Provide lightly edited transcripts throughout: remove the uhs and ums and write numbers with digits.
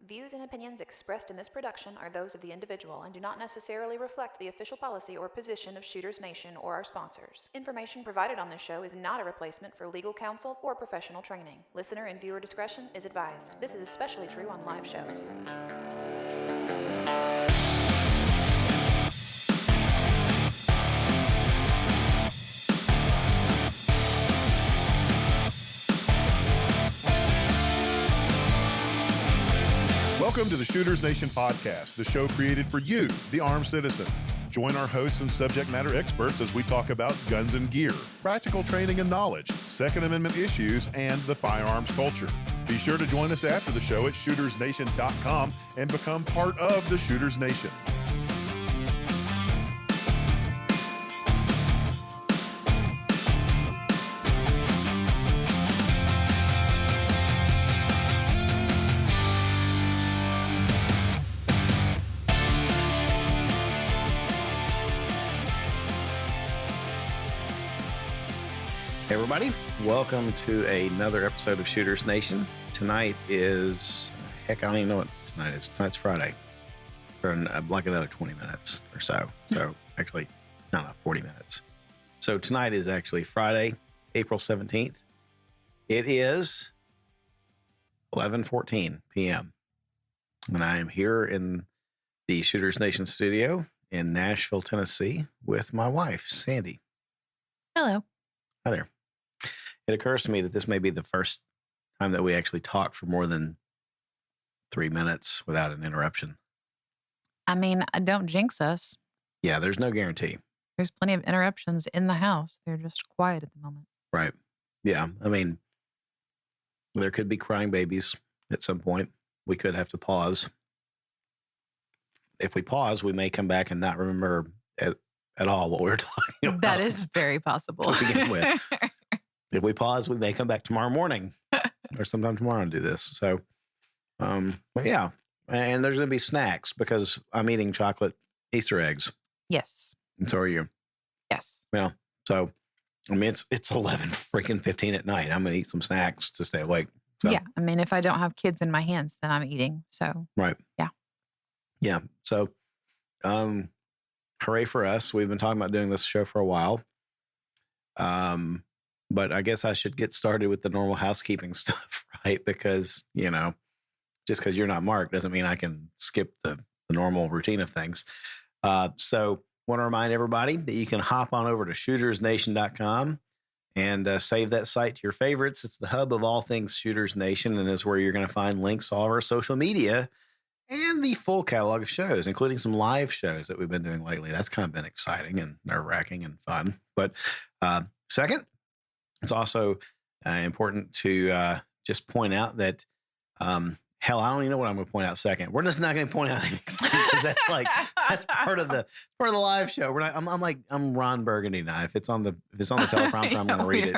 Views and opinions expressed in this production are those of the individual and do not necessarily reflect the official policy or position of Shooters Nation or our sponsors. Information provided on this show is not a replacement for legal counsel or professional training. Listener and viewer discretion is advised. This is especially true on live shows. Welcome to the Shooters Nation podcast, the show created for you, the armed citizen. Join our hosts and subject matter experts as we talk about guns and gear, practical training and knowledge, Second Amendment issues, and the firearms culture. Be sure to join us after the show at shootersnation.com and become part of the Shooters Nation. Hey everybody, welcome to another episode of Shooters Nation. Tonight is, I don't even know what tonight is. Tonight's Friday. For like another 20 minutes or so. So actually, no, 40 minutes. So tonight is actually Friday, April 17th. It is 11:14 p.m. And I am here in the Shooters Nation studio in Nashville, Tennessee with my wife, Sandy. Hello. Hi there. It occurs to me that this may be the first time that we actually talk for more than 3 minutes without an interruption. I mean, don't jinx us. Yeah, there's no guarantee. There's plenty of interruptions in the house. They're just quiet at the moment. Right. Yeah. I mean, there could be crying babies at some point. We could have to pause. If we pause, we may come back and not remember at all what we were talking about. That is very possible. To begin with. If we pause, we may come back tomorrow morning or sometime tomorrow and do this. So, but yeah. And there's going to be snacks because I'm eating chocolate Easter eggs. Yes. And so are you. Yes. Yeah. So, I mean, it's 11:15 at night. I'm going to eat some snacks to stay awake. So. Yeah. I mean, if I don't have kids in my hands, then I'm eating. So, right. Yeah. Yeah. So, hooray for us. We've been talking about doing this show for a while. But I guess I should get started with the normal housekeeping stuff, right? Because, you know, just because you're not Mark doesn't mean I can skip the normal routine of things. So want to remind everybody that you can hop on over to shootersnation.com and save that site to your favorites. It's the hub of all things Shooters Nation and is where you're going to find links to all of our social media and the full catalog of shows, including some live shows that we've been doing lately. That's kind of been exciting and nerve-wracking and fun. But second, it's also important to just point out that, hell, I don't even know what I'm going to point out second. We're just not going to point out anything because that's part of the live show. We're not. I'm Ron Burgundy now. If it's on the teleprompter, I'm going to read it.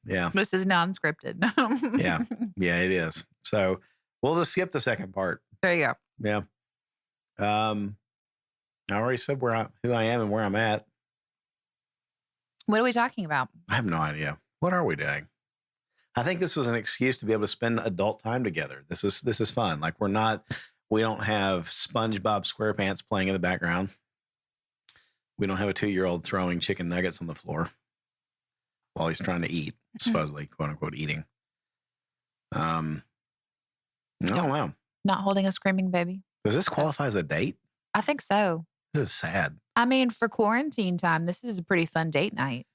Yeah, this is non-scripted. yeah, it is. So we'll just skip the second part. There you go. Yeah. I already said who I am and where I'm at. What are we talking about? I have no idea. What are we doing? I think this was an excuse to be able to spend adult time together. This is fun. Like we don't have SpongeBob SquarePants playing in the background. We don't have a 2-year-old throwing chicken nuggets on the floor while he's trying to eat, supposedly, quote unquote, eating. I don't know. Not holding a screaming baby. Does this qualify as a date? I think so. This is sad. I mean, for quarantine time, this is a pretty fun date night.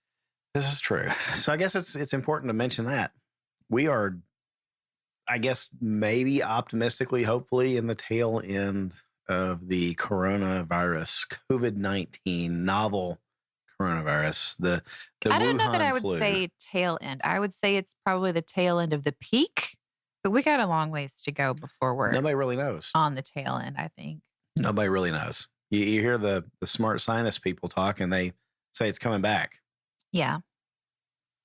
This is true. So I guess it's important to mention that. We are, I guess, maybe optimistically, hopefully, in the tail end of the coronavirus, COVID-19, novel coronavirus. The I don't know Wuhan that I would flu. say tail end. I would say it's probably the tail end of the peak, but we got a long ways to go before we're Nobody really knows. on the tail end, I think. Nobody really knows. You hear the smart science people talk and they say it's coming back. Yeah.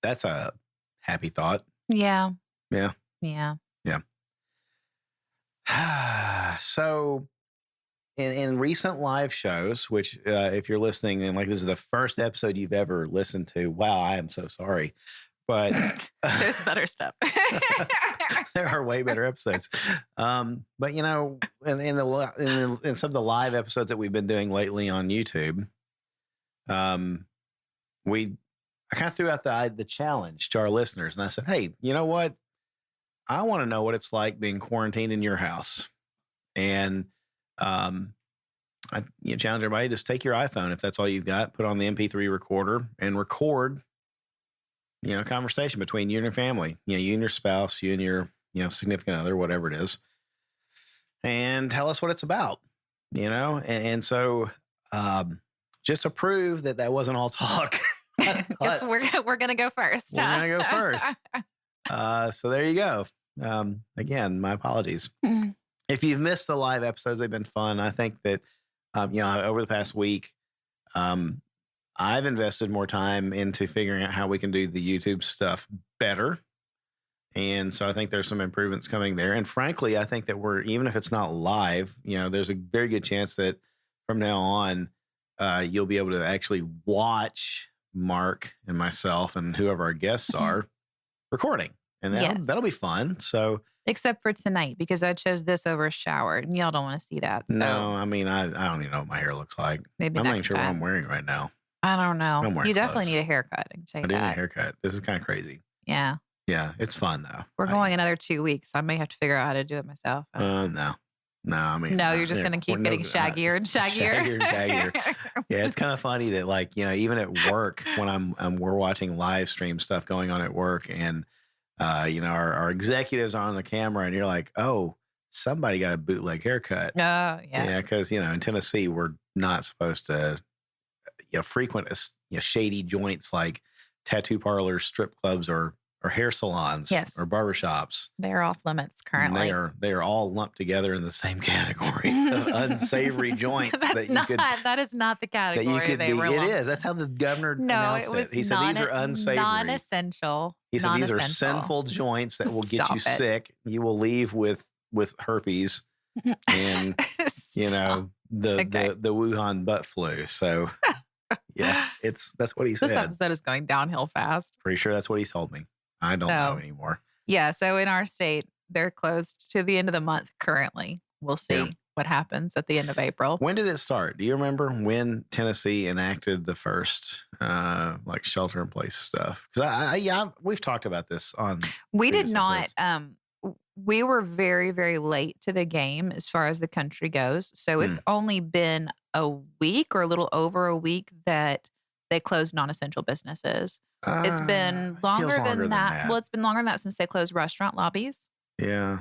That's a happy thought. Yeah. Yeah. Yeah. Yeah. So in recent live shows, which if you're listening and like this is the first episode you've ever listened to, wow, I am so sorry. But there's better stuff. there are way better episodes. But in some of the live episodes that we've been doing lately on YouTube, I kind of threw out the challenge to our listeners, and I said, "Hey, you know what? I want to know what it's like being quarantined in your house." And I challenge everybody, just take your iPhone, if that's all you've got, put on the MP3 recorder and record, a conversation between you and your family, you and your spouse, you and your, significant other, whatever it is, and tell us what it's about, and so just to prove that wasn't all talk. Guess we're going to go first. We're going to go first. So there you go. Again, my apologies. If you've missed the live episodes, they've been fun. I think that, over the past week, I've invested more time into figuring out how we can do the YouTube stuff better. And so I think there's some improvements coming there. And frankly, I think that even if it's not live, there's a very good chance that from now on, you'll be able to actually watch Mark and myself and whoever our guests are recording. And that'll be fun. So, except for tonight, because I chose this over a shower, and y'all don't want to see that. So. No, I mean, I don't even know what my hair looks like. Maybe I'm not even next sure what time. I'm wearing right now. I don't know. You definitely clothes. need a haircut. I do need a haircut. This is kind of crazy. Yeah. Yeah, it's fun though. We're going another 2 weeks. I may have to figure out how to do it myself. No. I mean, no, you're just going to keep getting shaggier and shaggier. Shaggier and shaggier. Yeah, it's kind of funny that even at work when we're watching live stream stuff going on at work, and our executives are on the camera, and you're like, oh, somebody got a bootleg haircut. Oh, yeah. Yeah, because in Tennessee we're not supposed to frequent shady joints like tattoo parlors, strip clubs, or hair salons, or barbershops. They're off limits currently. They are all lumped together in the same category of unsavory joints. That is not the category that you could they were. It is. That's how the governor announced it. He said these are unsavory, non-essential. He said these are sinful joints that will get you sick. You will leave with herpes and the Wuhan butt flu. So yeah, that's what he said. This episode is going downhill fast. Pretty sure that's what he told me. I don't know anymore. Yeah. So in our state, they're closed to the end of the month currently. We'll see what happens at the end of April. When did it start? Do you remember when Tennessee enacted the first shelter in place stuff? Because we've talked about this on. We did not. We were very, very late to the game as far as the country goes. So it's only been a week or a little over a week that they closed non-essential businesses. It's been longer than that. Well, it's been longer than that since they closed restaurant lobbies. Yeah.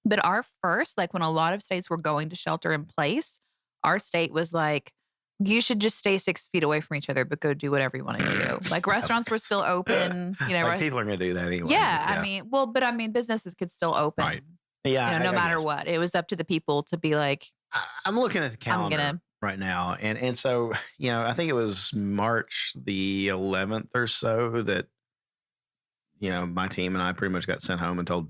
But our first, when a lot of states were going to shelter in place, our state was like, you should just stay 6 feet away from each other, but go do whatever you want to do. Restaurants were still open. People are going to do that anyway. Yeah, I mean, businesses could still open. Right. Yeah. No matter what. It was up to the people to be like, I'm looking at the calendar right now. And so, I think it was March the 11th or so that, my team and I pretty much got sent home and told,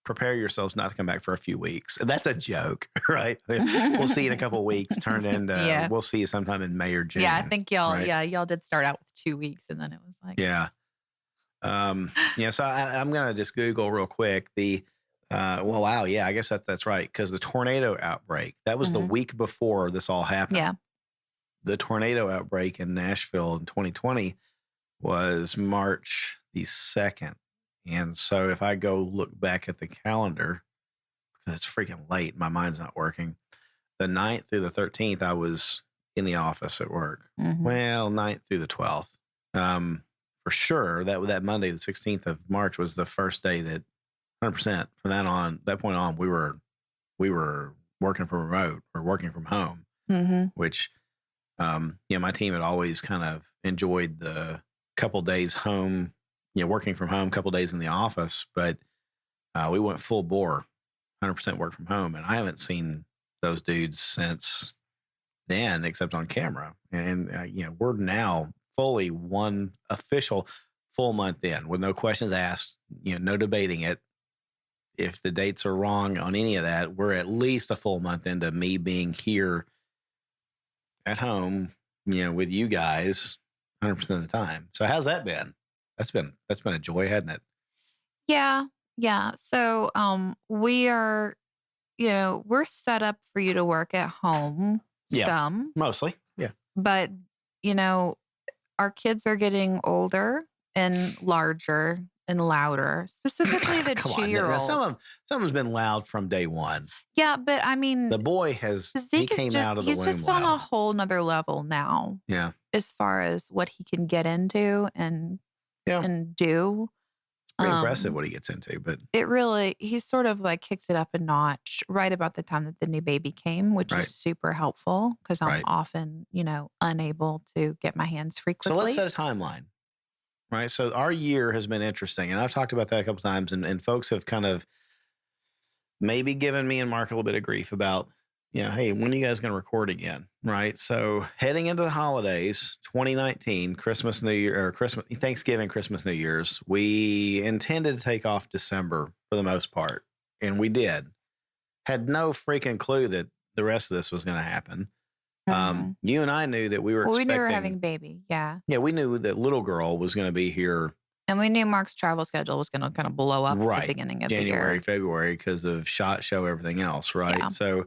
prepare yourselves not to come back for a few weeks. And that's a joke, right? We'll see you in a couple of weeks, turned into, we'll see you sometime in May or June. Yeah, I think y'all did start out with 2 weeks, and then it was like. Yeah. So I'm going to just Google real quick I guess that's right. Because the tornado outbreak, that was the week before this all happened. Yeah. The tornado outbreak in Nashville in 2020 was March the 2nd. And so if I go look back at the calendar, because it's freaking late, my mind's not working. The 9th through the 13th, I was in the office at work. Well, 9th through the 12th. For sure, that Monday, the 16th of March, was the first day that 100% from that point on, we were working from remote or working from home, which, my team had always kind of enjoyed the couple days home, working from home, couple days in the office, but we went full bore, 100% work from home. And I haven't seen those dudes since then, except on camera. And, we're now fully one official full month in with no questions asked, no debating it. If the dates are wrong on any of that, we're at least a full month into me being here at home, with you guys 100% of the time. So how's that been? That's been a joy, hasn't it? Yeah. Yeah. So we are, we're set up for you to work at home Yeah. some, Mostly. Yeah. but our kids are getting older and larger and louder, specifically the Come on. 2-year-olds. Some of them's been loud from day one. Yeah, but I mean, The boy he Zeke is came out of the he's womb just on a loud. whole nother level now Yeah. as far as what he can get into and Yeah. do. Pretty impressive what he gets into, but He sort of like kicked it up a notch right about the time that the new baby came, which Right. is super helpful because I'm Right. often, unable to get my hands free quickly. So let's set a timeline, right? So our year has been interesting, and I've talked about that a couple times, and folks have kind of maybe given me and Mark a little bit of grief about, hey, when are you guys going to record again, right? So heading into the holidays, 2019, Christmas, New Year, or Thanksgiving, Christmas, New Year's, we intended to take off December for the most part, and we did. Had no freaking clue that the rest of this was going to happen. You and I knew that we were expecting. We knew we were having a baby. Yeah. Yeah, we knew that little girl was going to be here. And we knew Mark's travel schedule was going to kind of blow up at the beginning of January, the year. February, because of SHOT Show, everything else, right? Yeah. So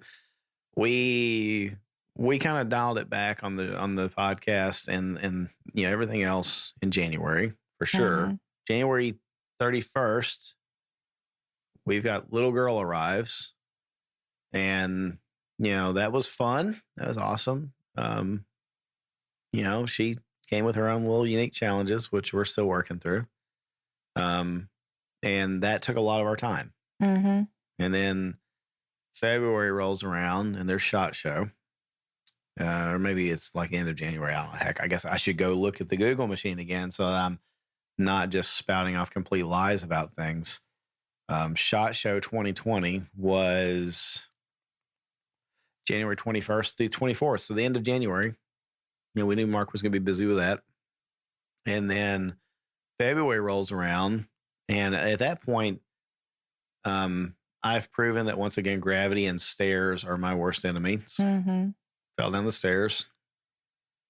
we kind of dialed it back on the podcast and everything else in January for sure. Mm-hmm. January 31st, we've got little girl arrives, and that was fun. That was awesome. She came with her own little unique challenges, which we're still working through. And that took a lot of our time. Mm-hmm. And then February rolls around and there's SHOT Show. Or maybe it's like end of January. I don't know. Heck, I guess I should go look at the Google machine again so that I'm not just spouting off complete lies about things. SHOT Show 2020 was January 21st through 24th. So the end of January. We knew Mark was going to be busy with that. And then February rolls around. And at that point, I've proven that once again, gravity and stairs are my worst enemies. Mm-hmm. Fell down the stairs,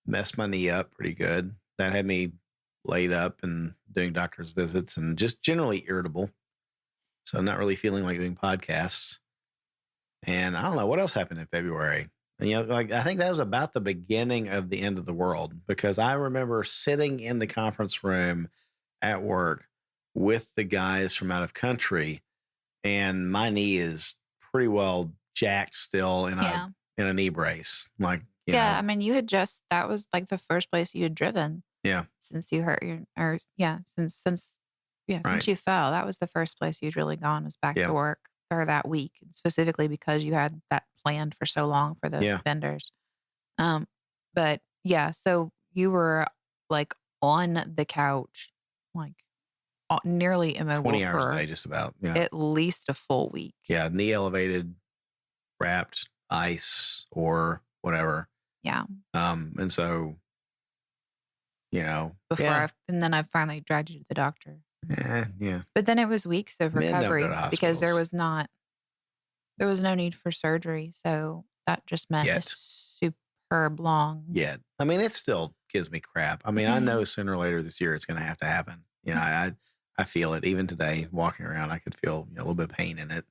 messed my knee up pretty good. That had me laid up and doing doctor's visits and just generally irritable. So not really feeling like doing podcasts. And I don't know what else happened in February. And, I think that was about the beginning of the end of the world, because I remember sitting in the conference room at work with the guys from out of country, and my knee is pretty well jacked still in a knee brace. Like, I mean, that was like the first place you had driven. Yeah. Since you hurt since you fell, that was the first place you'd really gone, was back to work for that week, specifically because you had that planned for so long for those vendors. But yeah, so you were like on the couch, like nearly immobile 20 hours for a day, just about. Yeah. at least a full week. Yeah. Knee elevated, wrapped, ice or whatever. Yeah. And so, and then I finally dragged you to the doctor. Yeah. But then it was weeks of recovery because there was no need for surgery. So that just meant a superb long. Yeah. I mean, it still gives me crap. I mean, I know sooner or later this year it's going to have to happen. I feel it. Even today, walking around, I could feel a little bit of pain in it.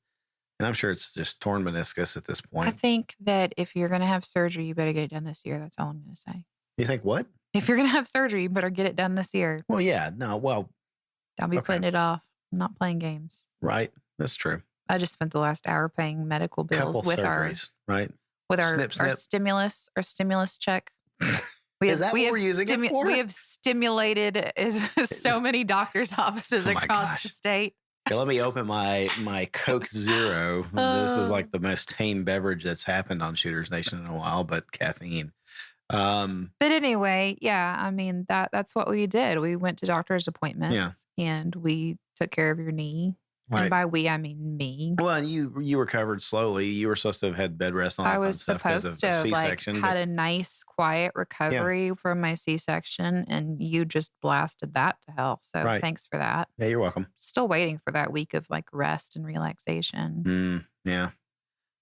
And I'm sure it's just torn meniscus at this point. I think that if you're going to have surgery, you better get it done this year. That's all I'm going to say. You think what? If you're going to have surgery, you better get it done this year. Well, yeah. No, well. Don't be putting it off. I'm not playing games. Right. That's true. I just spent the last hour paying medical bills with surgeries, right? With snip. Our stimulus check. Is that what we're using it for? We have stimulated so many doctors' offices across the state. Okay, let me open my Coke Zero. This is like the most tame beverage that's happened on Shooters Nation in a while, but caffeine. But anyway, I mean, that's what we did. We went to doctor's appointments and we took care of your knee. Right. And by we, I mean me. Well, and you recovered slowly. You were supposed to have had bed rest on that kind of stuff because of a C-section. Had a nice, quiet recovery from my C-section, and you just blasted that to hell. So thanks for that. Yeah, you're welcome. Still waiting for that week of like rest and relaxation. Yeah.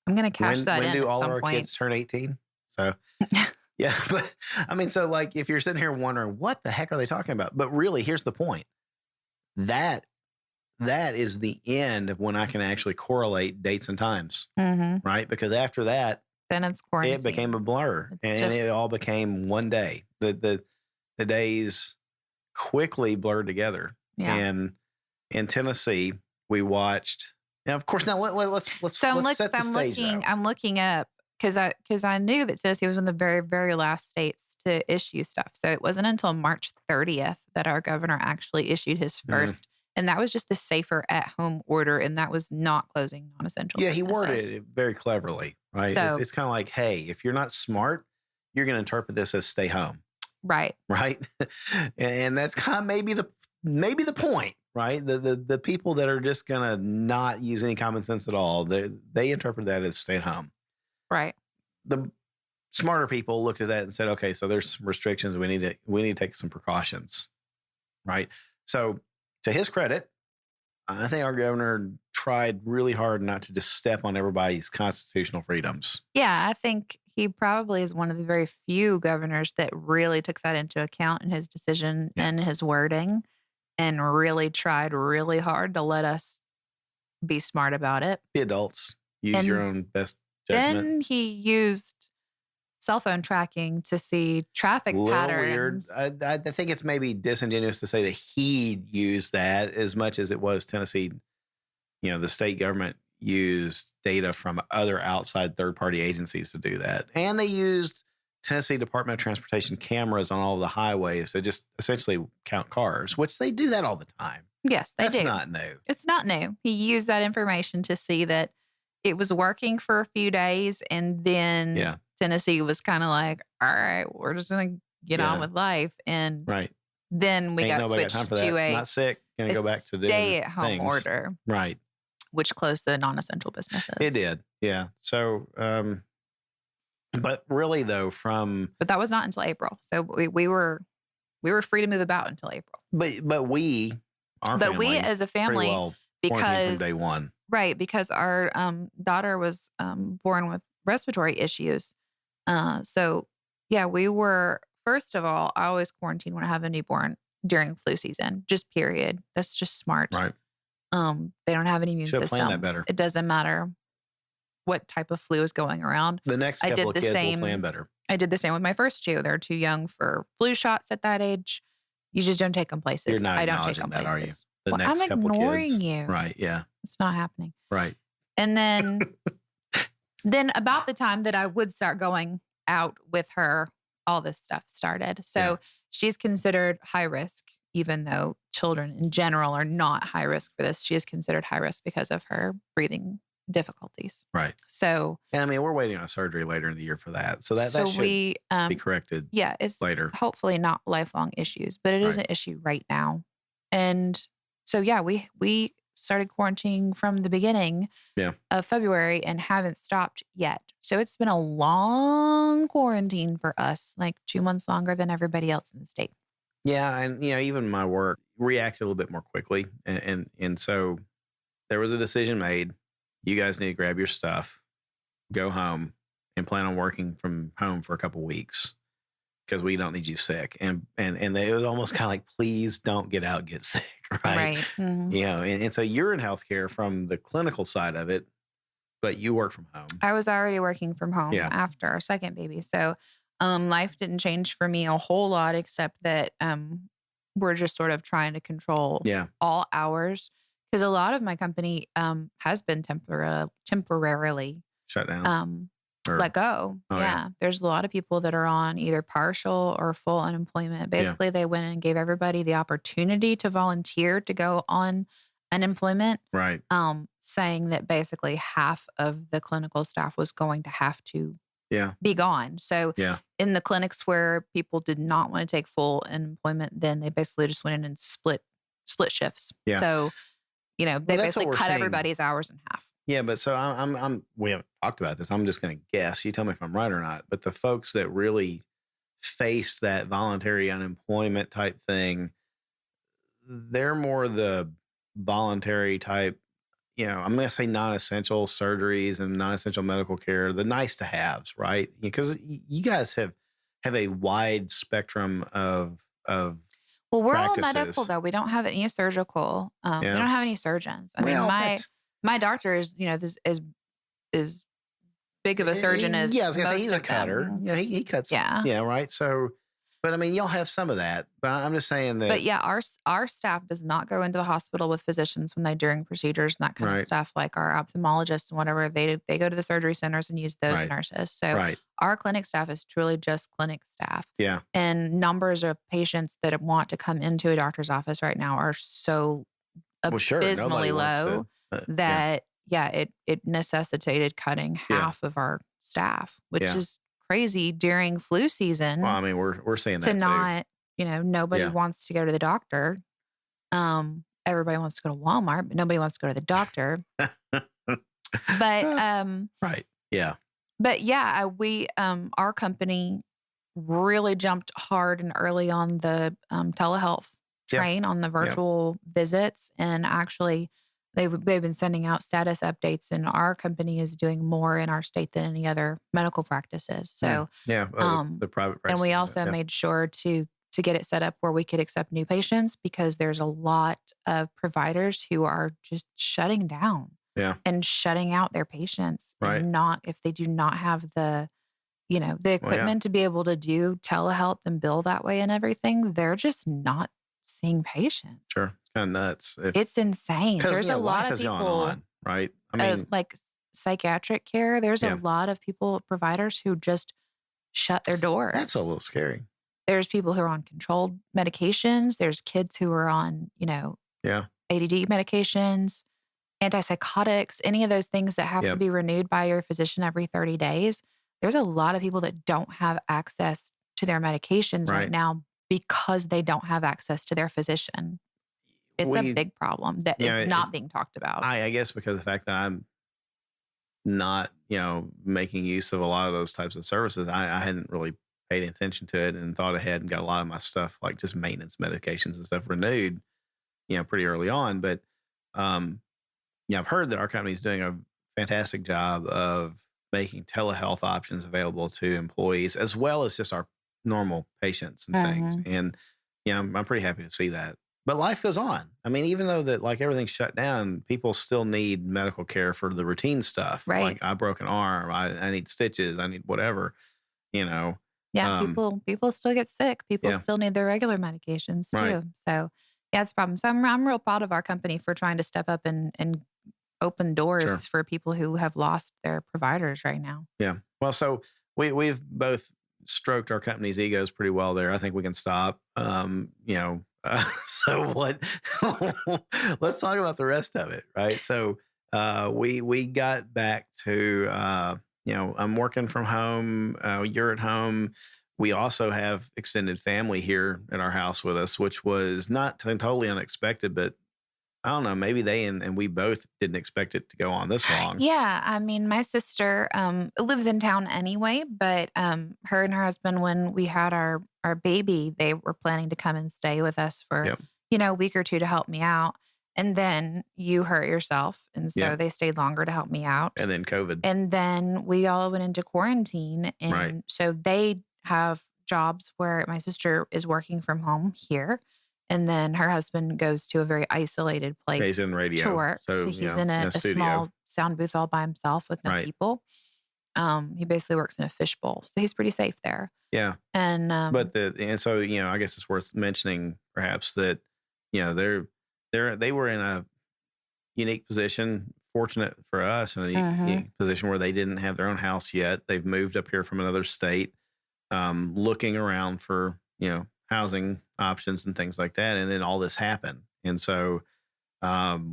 I'm going to cash that in. When do all our point. kids turn 18? So... Yeah, but I mean, so like if you're sitting here wondering what the heck are they talking about? But really, here's the point. That that is the end of when I can actually correlate dates and times, Mm-hmm. right? Because after that, Then it's quarantine. it became a blur, and it all became one day. The days quickly blurred together. Yeah. And in Tennessee, we watched. Now, of course, now let's set the stage. I'm looking up because I knew that Tennessee was one of the very, very last states to issue stuff. So it wasn't until March 30th that our governor actually issued his first, and that was just the safer at home order, and that was not closing non-essential. Yeah, he worded it very cleverly, right? So, it's kind of like, hey, if you're not smart, you're going to interpret this as stay home, right? And that's kind of maybe the point, right? The people that are just going to not use any common sense at all, they interpret that as stay at home, right? The smarter people looked at that and said, okay, so there's some restrictions. We need to take some precautions, right? So to his credit, I think our governor tried really hard not to just step on everybody's constitutional freedoms. Yeah, I think he probably is one of the very few governors that really took that into account in his decision and his wording, and really tried really hard to let us be smart about it. Be adults. Use your own best judgment. Then he used cell phone tracking to see traffic patterns. Weird. I think it's maybe disingenuous to say that he used that as much as it was Tennessee. The state government used data from other outside third-party agencies to do that. And they used Tennessee Department of Transportation cameras on all the highways to just essentially count cars, which they do that all the time. Yes, they do. That's not new. It's not new. He used that information to see that it was working for a few days, and then Tennessee was kind of like, all right, we're just going to get on with life. And then we got switched to a not sick, going to go back to stay-at-home order. Right. Which closed the non-essential businesses. It did, yeah. So, but really though, but that was not until April. So we were free to move about until April. But we as a family, well because from day one, right? Because our daughter was born with respiratory issues. So yeah, we were. First of all, I always quarantine when I have a newborn during flu season. Just period. That's just smart. Right. They don't have an immune system. Planned that better. It doesn't matter what type of flu is going around. The next couple of kids will plan better. I did the same with my first two. They're too young for flu shots at that age. You just don't take them places. You're not I don't take them that, places. Are you? I'm ignoring you. Right, yeah. It's not happening. Right. And then about the time that I would start going out with her, all this stuff started. So she's considered high risk, even though children in general are not high risk for this. She is considered high risk because of her breathing difficulties. Right. So, and I mean, we're waiting on surgery later in the year for that. So that should be corrected. Yeah. It's later. Hopefully not lifelong issues, but it is an issue right now. And so, we started quarantining from the beginning of February and haven't stopped yet. So it's been a long quarantine for us, like 2 months longer than everybody else in the state. Yeah. And, even my work reacted a little bit more quickly. And so there was a decision made. You guys need to grab your stuff, go home, and plan on working from home for a couple of weeks because we don't need you sick. And it was almost kind of like, please don't get out and get sick. Right. Mm-hmm. And so you're in healthcare from the clinical side of it, but you work from home. I was already working from home after our second baby. So life didn't change for me a whole lot, except that we're just sort of trying to control all hours. Because a lot of my company has been temporarily shut down, let go. There's a lot of people that are on either partial or full unemployment. Basically, they went and gave everybody the opportunity to volunteer to go on unemployment. Right. Saying that basically half of the clinical staff was going to have to be gone. So in the clinics where people did not want to take full unemployment, then they basically just went in and split shifts. Yeah. So they basically cut everybody's hours in half. Yeah, but so we haven't talked about this. I'm just going to guess. You tell me if I'm right or not. But the folks that really faced that voluntary unemployment type thing, they're more the voluntary type. I'm going to say non-essential surgeries and non-essential medical care, the nice to haves, right? Because you guys have a wide spectrum of Well, we're all medical practices. though. We don't have any surgical. We Yeah. don't have any surgeons. I mean, Well, my doctor is, this is big of a surgeon as yeah, I was gonna say most he's a of cutter. them. Yeah, he cuts. Yeah. Yeah, right. So, but I mean, you'll have some of that. But I'm just saying But that. yeah, our staff does not go into the hospital with physicians when they're doing procedures and that kind of Right. stuff. Like our ophthalmologists and whatever, they go to the surgery centers and use those Right. nurses. So Right. our clinic staff is truly just clinic staff. Yeah. And numbers of patients that want to come into a doctor's office right now are so Well, sure. abysmally Nobody wants to. low Yeah. that it necessitated cutting Yeah. half of our staff, which Yeah. is crazy during flu season Well, I mean, we're seeing that to too. not, nobody Yeah. wants to go to the doctor. Everybody wants to go to Walmart, but nobody wants to go to the doctor. But Right. Yeah. but yeah, we our company really jumped hard and early on the telehealth Yep. train on the virtual visits, and actually they've been sending out status updates, and our company is doing more in our state than any other medical practices. So Yeah. The private practice. and we also made sure to get it set up where we could accept new patients, because there's a lot of providers who are just shutting down Yeah. and shutting out their patients, Right. and not, if they do not have the the equipment to be able to do telehealth and bill that way and everything, they're just not seeing patients. Sure. It's kind of nuts. It's insane. Because There's a life lot of has gone people, on, right? I mean, like psychiatric care. There's Yeah. a lot of people, providers who just shut their doors. that's a little scary. There's people who are on controlled medications. There's kids who are on, Yeah. ADD medications, antipsychotics, any of those things that have to Yep. be renewed by your physician every 30 days. There's a lot of people that don't have access to their medications right Right. now because they don't have access to their physician. It's a big problem that is not being talked about. I guess because of the fact that I'm not, making use of a lot of those types of services, I hadn't really paid attention to it and thought ahead and got a lot of my stuff, like just maintenance medications and stuff, renewed, pretty early on. But, I've heard that our company is doing a fantastic job of making telehealth options available to employees as well as just our normal patients and things. And, I'm pretty happy to see that. But life goes on. I mean, even though that like everything's shut down, people still need medical care for the routine stuff. Right. Like I broke an arm, I need stitches, I need whatever, Yeah, Um, people still get sick. People Yeah. still need their regular medications too. Right. So yeah, it's a problem. So I'm real proud of our company for trying to step up and open doors Sure. for people who have lost their providers right now. Yeah. Well, so we've both stroked our company's egos pretty well there. I think we can stop. So what? Let's talk about the rest of it, right? So we got back to I'm working from home. You're at home. We also have extended family here at our house with us, which was not totally unexpected, but I don't know, maybe they and we both didn't expect it to go on this long. Yeah, I mean, my sister lives in town anyway, but her and her husband, when we had our baby, they were planning to come and stay with us for Yep. a week or two to help me out. And then you hurt yourself, and so Yeah. they stayed longer to help me out. And then COVID. And then we all went into quarantine, and Right. so they have jobs where my sister is working from home here, and then her husband goes to a very isolated place He's in radio. to work. So he's in a studio. small sound booth all by himself with no Right. people. He basically works in a fishbowl, so he's pretty safe there. Yeah. And But so I guess it's worth mentioning perhaps that they were in a unique position, fortunate for us in a unique position where they didn't have their own house yet. They've moved up here from another state, looking around for housing options and things like that, and then all this happened, and so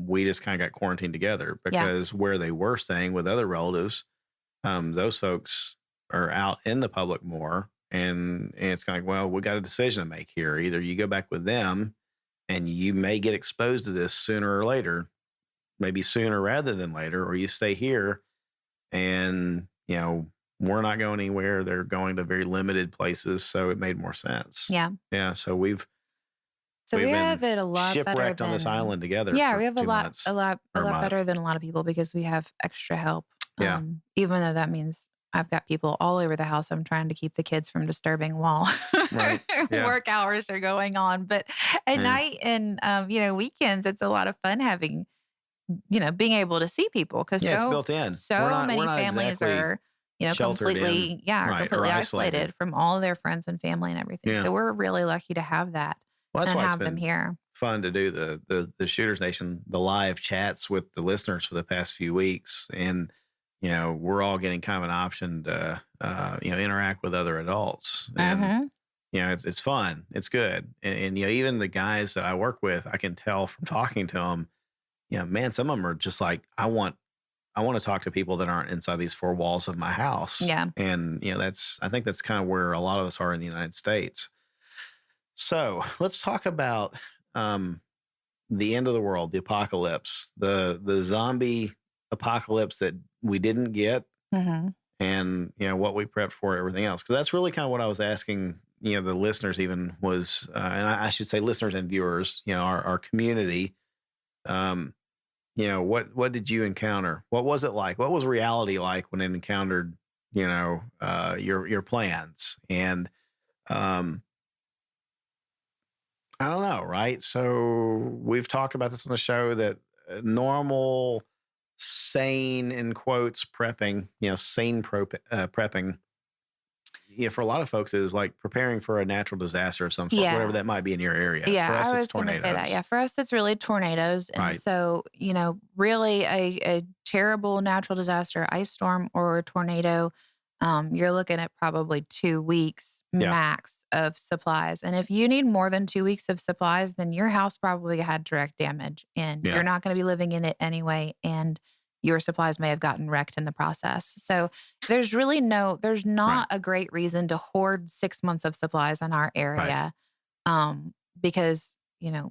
we just kind of got quarantined together because where they were staying with other relatives, those folks are out in the public more. And it's kind of like, well, we got a decision to make here. Either you go back with them and you may get exposed to this sooner or later, maybe sooner rather than later, or you stay here and, we're not going anywhere. They're going to very limited places. So it made more sense. yeah. Yeah. So we've So we have it a lot better shipwrecked on this than- island together. Yeah, for we have 2 months. a lot or a month. better than a lot of people because we have extra help. Yeah. Even though that means I've got people all over the house. I'm trying to keep the kids from disturbing while Right. Yeah. work hours are going on. But at Yeah. night and, weekends, it's a lot of fun having, being able to see people because Yeah, it's built in. so many not families exactly are, sheltered in, are right, or completely isolated. isolated from all of their friends and family and everything. Yeah. So we're really lucky to have that Well, that's and why it's have them been here. fun to do the Shooters Nation, the live chats with the listeners for the past few weeks. And, we're all getting kind of an option to, interact with other adults. And, Mhm. it's fun. It's good. And, even the guys that I work with, I can tell from talking to them, man, some of them are just like, I want to talk to people that aren't inside these four walls of my house. Yeah. And, I think that's kind of where a lot of us are in the United States. So let's talk about the end of the world, the apocalypse, the zombie apocalypse that we didn't get, Mm-hmm. and what we prepped for, everything else. Because that's really kind of what I was asking. The listeners even was, and I should say listeners and viewers. Our community. What did you encounter? What was it like? What was reality like when it encountered your plans? And I don't know, right? So we've talked about this on the show that normal, sane, in quotes, prepping, prepping, for a lot of folks is like preparing for a natural disaster of some sort, Yeah. whatever that might be in your area. Yeah, For us, I it's was going to tornadoes. say that. Yeah, for us, it's really tornadoes. And Right. so, really a terrible natural disaster, ice storm or a tornado, you're looking at probably 2 weeks Yeah. max of supplies. And if you need more than 2 weeks of supplies, then your house probably had direct damage and Yeah. you're not going to be living in it anyway. And your supplies may have gotten wrecked in the process. So there's not a great reason to hoard 6 months of supplies in our area. Because,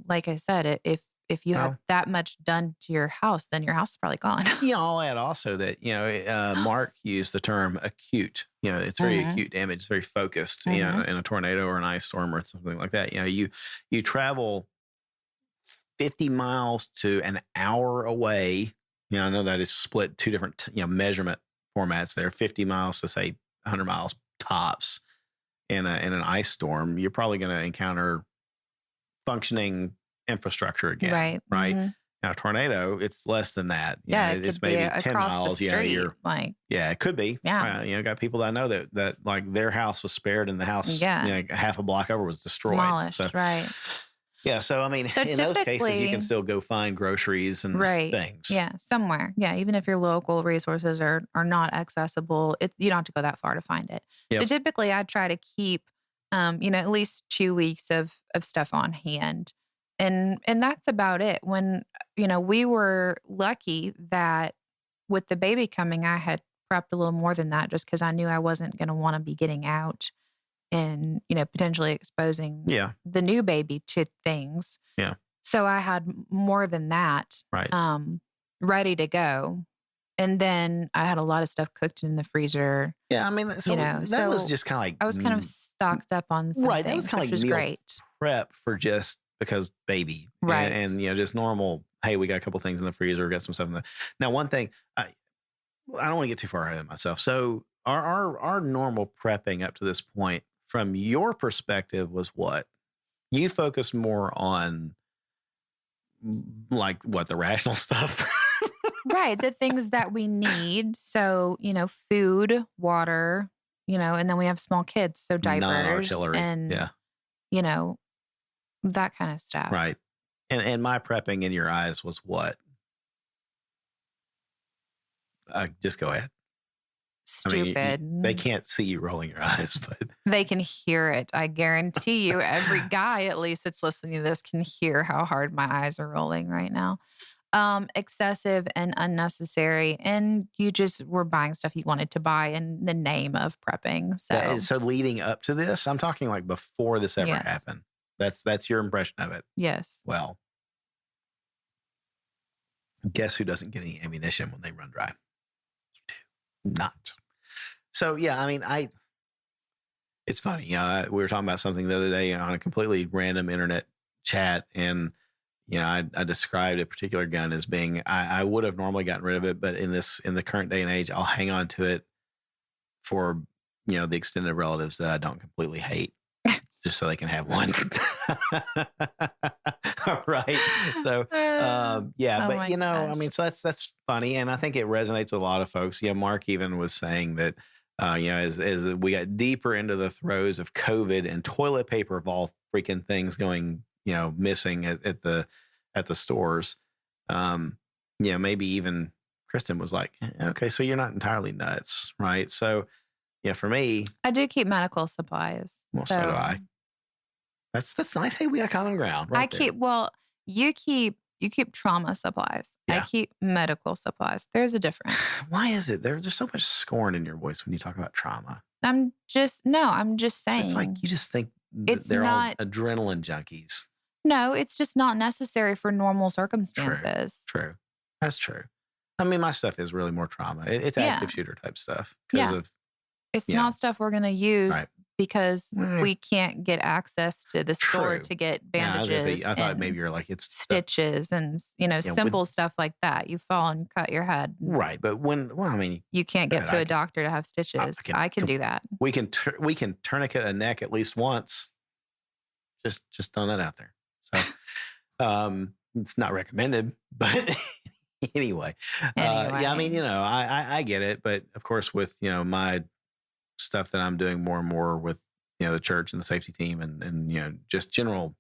like I said, if you had Well- that much done to your house, then your house is probably gone. I'll add also that, Mark used the term acute. It's very Mhm. acute damage. It's very focused, Mhm. in a tornado or an ice storm or something like that. You travel 50 miles to an hour away. I know that is split two different, measurement formats there. 50 miles to say 100 miles tops in an ice storm. You're probably going to encounter functioning infrastructure again. Right. Mhm. Now, tornado, it's less than that. It It's could be maybe 10 across miles. the street. It could be. Yeah. Got people that I know that like their house was spared and the house, Yeah. half a block over was destroyed. Demolished, So, right. yeah. So, I mean, So in those cases, you typically- can still go find groceries and Right. things. Yeah, somewhere. Yeah, even if your local resources are not accessible, you don't have to go that far to find it. Yep. So typically I try to keep at least 2 weeks of stuff on hand. And that's about it. When we were lucky that with the baby coming, I had prepped a little more than that just because I knew I wasn't going to want to be getting out and potentially exposing Yeah. the new baby to things. Yeah. So I had more than that Right. ready to go. And then I had a lot of stuff cooked in the freezer. Yeah. I mean, so that was just kind of like, I was kind of stocked up on some Right, that was things, kinda which like was meal great. prep for just because baby. Right. And just normal, hey, we got a couple things in the freezer, got some stuff in the. Now, one thing, I don't want to get too far ahead of myself. So our normal prepping up to this point, from your perspective, was what? You focus more on like what, the rational stuff? Right. The things that we need. So, food, water, and then we have small kids. So diapers Non-artillery. and, Yeah. that kind of stuff. Right. And my prepping in your eyes was what? Just go ahead. Stupid. I mean, they can't see you rolling your eyes, but They can hear it. I guarantee you, every guy, at least that's listening to this, can hear how hard my eyes are rolling right now. Excessive and unnecessary. And you just were buying stuff you wanted to buy in the name of prepping. so leading up to this, I'm talking like before this ever Yes. happened. That's your impression of it. Yes. Well, guess who doesn't get any ammunition when they run dry? You do not. So yeah, I mean, it's funny. We were talking about something the other day on a completely random internet chat, and I described a particular gun as being, I would have normally gotten rid of it, but in the current day and age, I'll hang on to it for, the extended relatives that I don't completely hate, just so they can have one. Right. So, yeah, Oh but my I gosh. mean, so that's funny. And I think it resonates with a lot of folks. Mark even was saying that, as we got deeper into the throes of COVID and toilet paper of all freaking things going, missing at the stores, maybe even Kristen was like, okay, so you're not entirely nuts. Right. So, yeah, for me, I do keep medical supplies. well, so do I. That's nice. Hey, we got common ground, right? I keep you keep trauma supplies. I Yeah. keep medical supplies. There's a difference. Why is it there's so much scorn in your voice when you talk about trauma? I'm just saying. It's like you just think It's they're not- all adrenaline junkies. No, it's just not necessary for normal circumstances. True. That's true. I mean, my stuff is really more trauma. It's Yeah. active shooter type stuff because Yeah. of It's not stuff we're going to use Right. because Mm. we can't get access to the store True. to get Yeah, I was gonna bandages. say, I thought and maybe you're like it's stitches and with- simple stuff like that. You fall and cut your head. right. But I mean, You can't get Right, to I a can- doctor to have stitches. can I can do that. we can tourniquet a neck at least once. Just throwing that out there. So, it's not recommended, but anyway, yeah, I mean, I get it, but of course, with my stuff that I'm doing more and more with the church and the safety team, and just general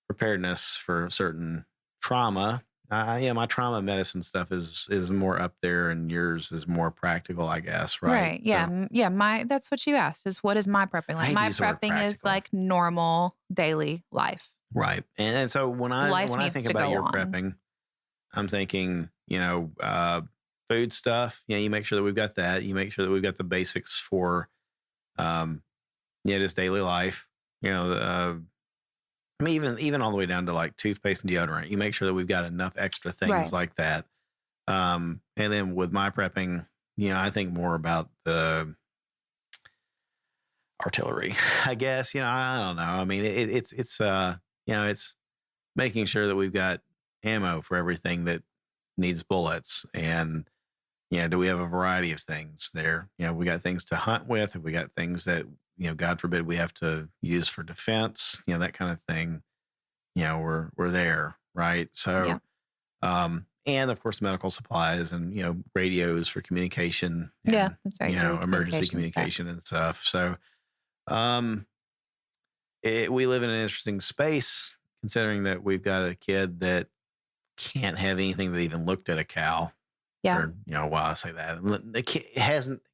preparedness for certain trauma. My trauma medicine stuff is more up there, and yours is more practical, I guess. Right. Yeah. So, Yeah. That's what you asked is what is my prepping I like? hate to My use the word prepping is practical. like normal daily life. right. And so when I Life think needs to about go your on. prepping, I'm thinking, food stuff. You make sure that we've got that. You make sure that we've got the basics for, just daily life. I mean, even all the way down to like toothpaste and deodorant. You make sure that we've got enough extra things Right. like that. And then with my prepping, I think more about the artillery, I guess. I don't know. I mean, it's making sure that we've got ammo for everything that needs bullets. And, do we have a variety of things there? We got things to hunt with. Have we got things that, God forbid we have to use for defense, that kind of thing. We're there. Right. So, and of course, medical supplies and, radios for communication. And, Yeah, that's right. emergency communication and stuff. So, we live in an interesting space considering that we've got a kid that can't have anything that even looked at a cow. Yeah. Or, while I say that, the kid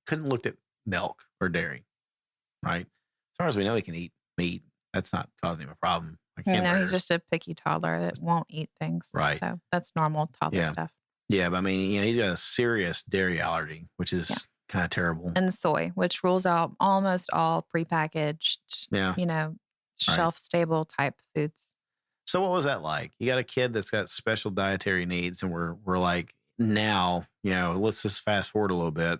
couldn't look at milk or dairy. Right. As far as we know, he can eat meat. That's not causing him a problem. Like No, hamburgers. he's just a picky toddler that won't eat things. Right. So that's normal toddler Yeah. stuff. Yeah, but I mean, he's got a serious dairy allergy, which is kind of terrible. And soy, which rules out almost all prepackaged, Yeah. shelf stable type foods. So what was that like? You got a kid that's got special dietary needs, and we're like, now, let's just fast forward a little bit.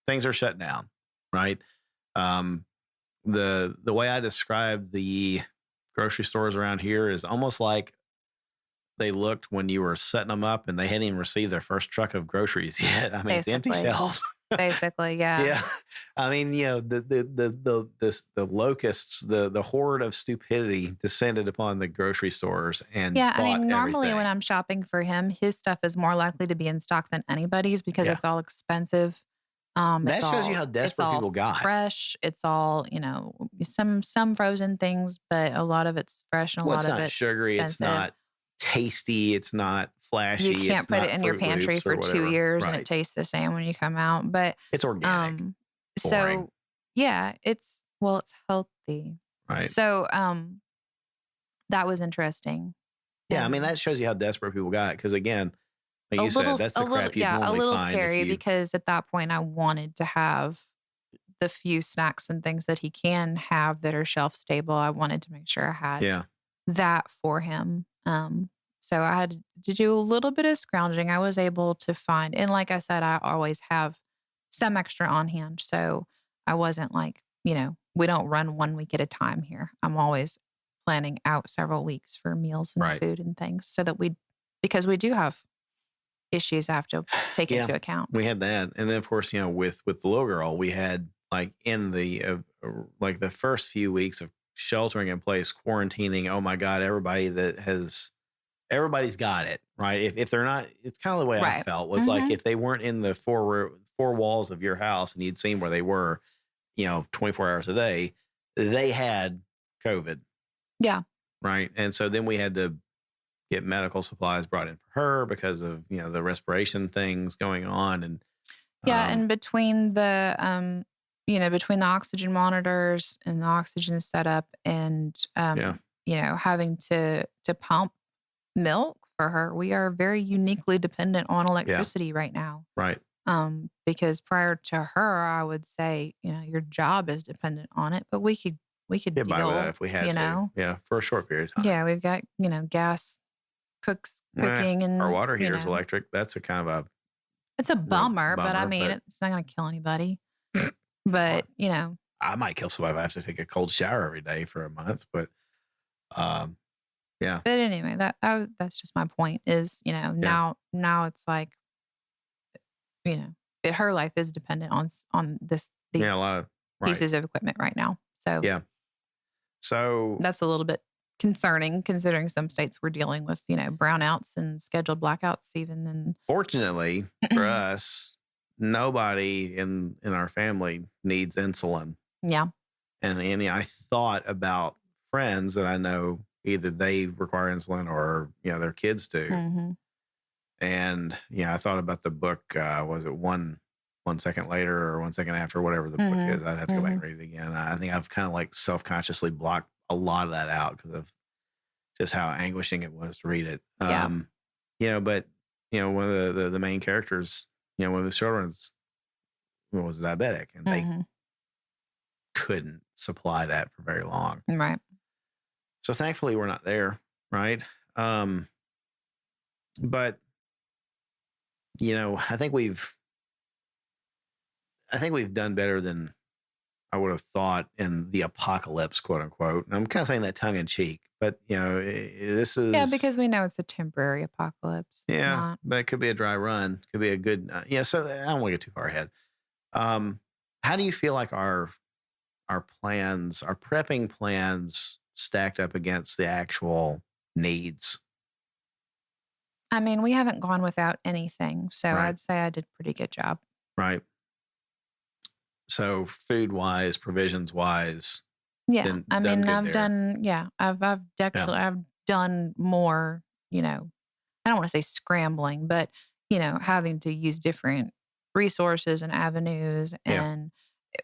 Things are shut down, right? The way I described the grocery stores around here is almost like they looked when you were setting them up and they hadn't even received their first truck of groceries yet. I mean, it's empty Basically. shelves. Basically, yeah. Yeah. I mean, the locusts, the horde of stupidity descended upon the grocery stores and Yeah, I bought mean, normally everything. when I'm shopping for him, his stuff is more likely to be in stock than anybody's because Yeah. it's all expensive. That It's shows you all- how desperate it's all people got. Fresh. It's all some frozen things, but a lot of it's fresh and a Well, lot it's of not it's sugary. expensive. It's not tasty. It's not flashy. You can't it's put not it in your Fruit pantry Loops or for 2 whatever. years and Right. it tastes the same when you come out. But It's organic. Boring. so yeah, it's healthy. Right. So that was interesting. Yeah. I And mean, that shows you how desperate people got. Because again, like you said, that's the crap you a normally little find scary if you, because at that point I wanted to have the few snacks and things that he can have that are shelf stable. I wanted to make sure I had yeah. that for him. So I had to do a little bit of scrounging. I was able to find, and like I said, I always have some extra on hand. So I wasn't like, we don't run 1 week at a time here. I'm always planning out several weeks for meals and Right. food and things so that because we do have issues I have to take Yeah. into account. We had that. And then, of course, with the little girl, we had like in the like the first few weeks of sheltering in place, quarantining. Oh my God, everybody's got it, right? If they're not, it's kind of the way I Right. felt was like if they weren't in the four walls of your house and you'd seen where they were, 24 hours a day, they had COVID. Yeah. Right. And so then we had to get medical supplies brought in for her because of, the respiration things going on. And Yeah, and between the between the oxygen monitors and the oxygen setup and having to pump milk for her, we are very uniquely dependent on electricity right now. right. Because prior to her, I would say, your job is dependent on it, but we could Get by with that deal, if we had to. Yeah. For a short period of time. Yeah, we've got, gas cooking and our water heater's you know, electric. That's a kind of it's a bummer, but I bummer, mean, but- it's not going to kill anybody. But, I might kill somebody if I have to take a cold shower every day for a month, but yeah. But anyway, that's just my point is, now it's like, her life is dependent on these a lot of pieces of equipment right now. So Yeah. So that's a little bit concerning considering some states were dealing with, brownouts and scheduled blackouts even. And fortunately for us, nobody in our family needs insulin. yeah. And I thought about friends that I know either they require insulin or, their kids do. Mm-hmm. And, I thought about the book, was it one second later or 1 second after, whatever the book is. I'd have to go back and read it again. I think I've kind of like self-consciously blocked a lot of that out because of just how anguishing it was to read it. Yeah. But, one of the main characters, one of the children's was diabetic and they couldn't supply that for very long. Right. So thankfully we're not there. Right. But, I think we've done better than I would have thought in the apocalypse, quote unquote. And I'm kind of saying that tongue in cheek, but this is because we know it's a temporary apocalypse. Yeah, but it could be a dry run. Could be a good So I don't want to get too far ahead. How do you feel like our plans, our prepping plans, stacked up against the actual needs? I mean, we haven't gone without anything, so Right. I'd say I did a pretty good job. Right. So food wise, provisions wise. Yeah, I done mean, good I've there. done. Yeah, I've done more. I don't want to say scrambling, but having to use different resources and avenues, Yeah. and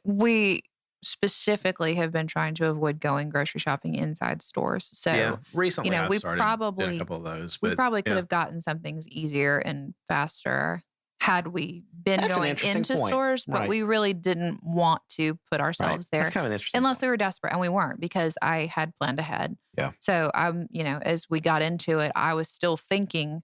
we specifically have been trying to avoid going grocery shopping inside stores. So Recently I've we started did a couple of those. we but, probably could yeah. have gotten some things easier and faster had we been That's an going interesting into point. stores, but Right. we really didn't want to put Right. ourselves there That's kind of an interesting unless point. we were desperate, and we weren't because I had planned ahead. Yeah. So as we got into it, I was still thinking,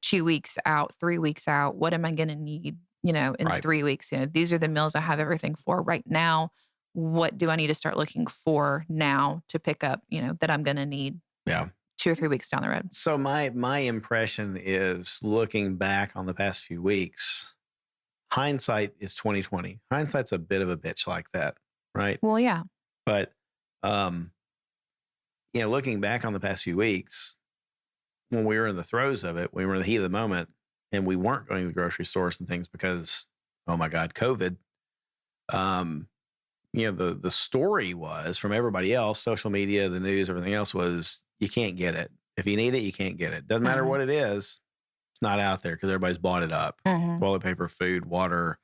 2 weeks out, 3 weeks out, what am I going to need, in Right. 3 weeks? These are the meals I have everything for right now. What do I need to start looking for now to pick up, that I'm going to need Yeah. 2 or 3 weeks down the road? So my impression is looking back on the past few weeks, hindsight is 2020. Hindsight's a bit of a bitch like that, right? Well, yeah. But looking back on the past few weeks, when we were in the throes of it, we were in the heat of the moment, and we weren't going to the grocery stores and things because, oh my God, COVID. The story was from everybody else, social media, the news, everything else was you can't get it. If you need it, you can't get it. Doesn't matter what it is. It's not out there because everybody's bought it up. Toilet paper, food, water.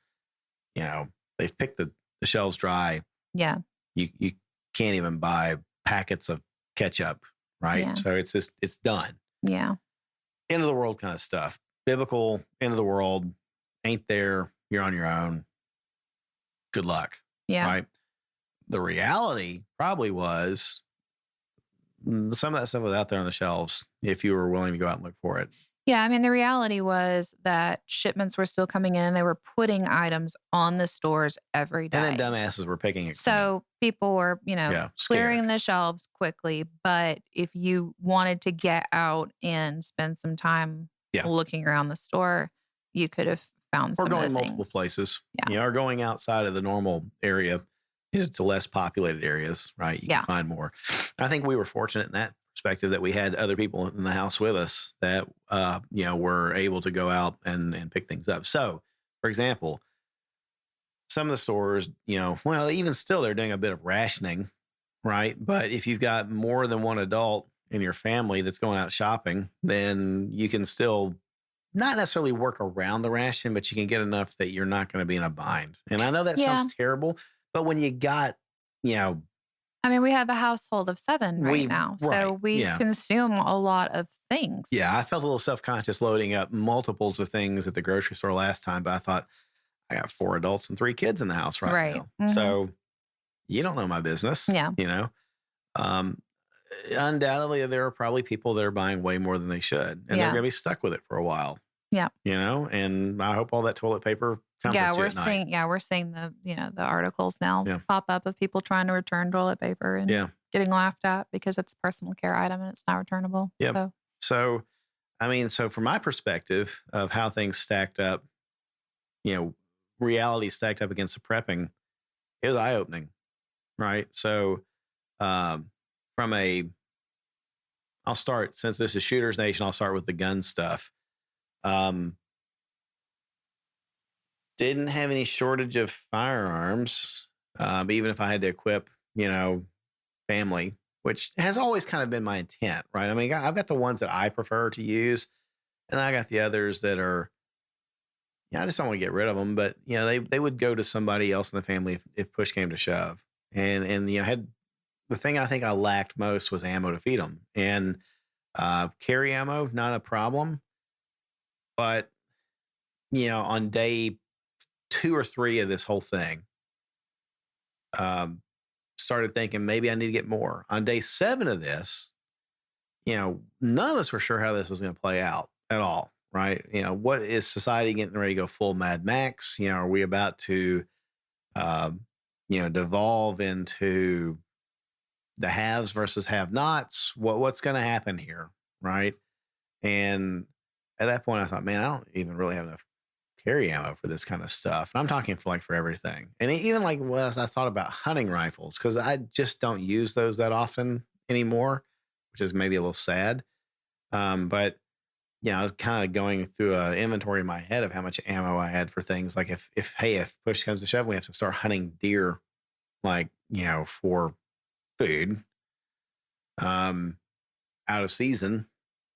They've picked the shelves dry. Yeah. You can't even buy packets of ketchup, right? Yeah. So it's done. Yeah. End of the world kind of stuff. Biblical end of the world ain't there. You're on your own. Good luck. Yeah. Right. The reality probably was some of that stuff was out there on the shelves if you were willing to go out and look for it. Yeah. I mean, the reality was that shipments were still coming in. They were putting items on the stores every day. And then dumbasses were picking it. So people were, clearing scared. the shelves quickly. But if you wanted to get out and spend some time, Yeah. looking around the store, you could have found Or some going of the multiple things. places. Yeah. Or going outside of the normal area to less populated areas, right? You can Yeah. find more. I think we were fortunate in that perspective that we had other people in the house with us that, were able to go out and pick things up. So, for example, some of the stores, well, even still, they're doing a bit of rationing, right? But if you've got more than one adult in your family that's going out shopping, then you can still not necessarily work around the ration, but you can get enough that you're not going to be in a bind. And I know that Yeah. sounds terrible, but when you got, I mean, we have a household of 7 right now, right, so we yeah. consume a lot of things. Yeah, I felt a little self-conscious loading up multiples of things at the grocery store last time, but I thought I got 4 adults and 3 kids in the house right now. Mhm. So you don't know my business, Yeah. Um, undoubtedly, there are probably people that are buying way more than they should, and they're Yeah. going to be stuck with it for a while. Yeah. And I hope all that toilet paper comforts Yeah, you we're at night. seeing the, the articles now Yeah. pop up of people trying to return toilet paper and Yeah. getting laughed at because it's a personal care item and it's not returnable. Yeah. So, So from my perspective of how things stacked up, reality stacked up against the prepping, it was eye opening, right? So, um, I'll start, since this is Shooters Nation, I'll start with the gun stuff. Didn't have any shortage of firearms, even if I had to equip, family, which has always kind of been my intent, right? I mean, I've got the ones that I prefer to use, and I got the others that are, I just don't want to get rid of them, but they would go to somebody else in the family if push came to shove, and had the thing I think I lacked most was ammo to feed them, and carry ammo, not a problem, but on day 2 or 3 of this whole thing, started thinking maybe I need to get more. On day 7 of this, none of us were sure how this was going to play out at all, right? What is society getting ready to go full Mad Max? Are we about to, devolve into the haves versus have-nots? What's going to happen here, right? And at that point, I thought, man, I don't even really have enough carry ammo for this kind of stuff. And I'm talking for everything. And even as I thought about hunting rifles, because I just don't use those that often anymore, which is maybe a little sad. But I was kind of going through an inventory in my head of how much ammo I had for things like if push comes to shove, we have to start hunting deer, for food, out of season.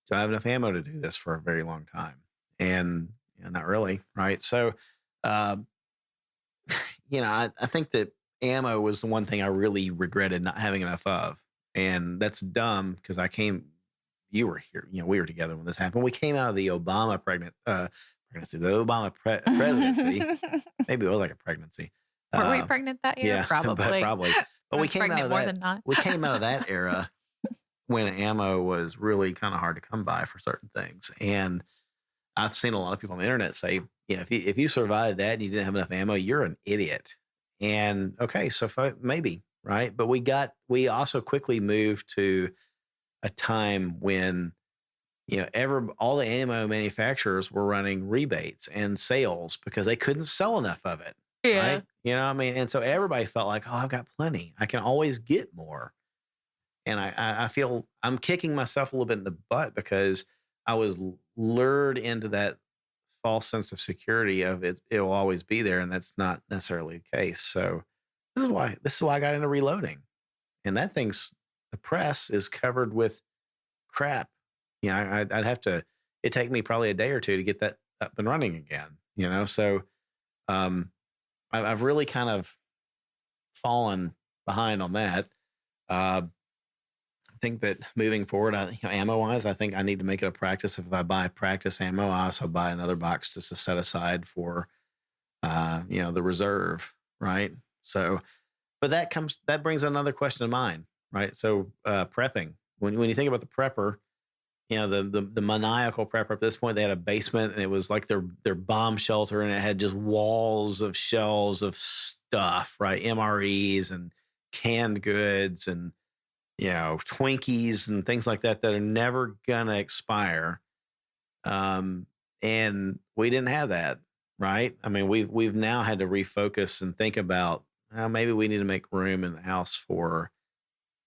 So I have enough ammo to do this for a very long time. And not really, right? So, I think that ammo was the one thing I really regretted not having enough of. And that's dumb because you were here, we were together when this happened. We came out of the Obama pregnancy, the Obama presidency. Maybe it was like a pregnancy. Were we pregnant that year? Yeah, Probably. probably. But we came out of more that. than not. We came out of that era when ammo was really kind of hard to come by for certain things. And I've seen a lot of people on the internet say, if you survived that and you didn't have enough ammo, you're an idiot. And okay, so maybe, right? But we also quickly moved to a time when, all the ammo manufacturers were running rebates and sales because they couldn't sell enough of it. Yeah. Right. And so everybody felt like, oh, I've got plenty. I can always get more. And I feel I'm kicking myself a little bit in the butt because I was lured into that false sense of security of it will always be there. And that's not necessarily the case. So this is why I got into reloading. And that the press is covered with crap. I'd have to, it'd take me probably a day or 2 to get that up and running again, so, I've really kind of fallen behind on that. I think that moving forward, ammo wise, I think I need to make it a practice. If I buy practice ammo, I also buy another box just to set aside for, the reserve. Right. So, but that brings another question to mind. Right. So, prepping, when you think about the prepper, the maniacal prepper at this point, they had a basement and it was like their bomb shelter and it had just walls of shelves of stuff, right? MREs and canned goods and, Twinkies and things like that are never going to expire. And we didn't have that, right? I mean, we've now had to refocus and think about maybe we need to make room in the house for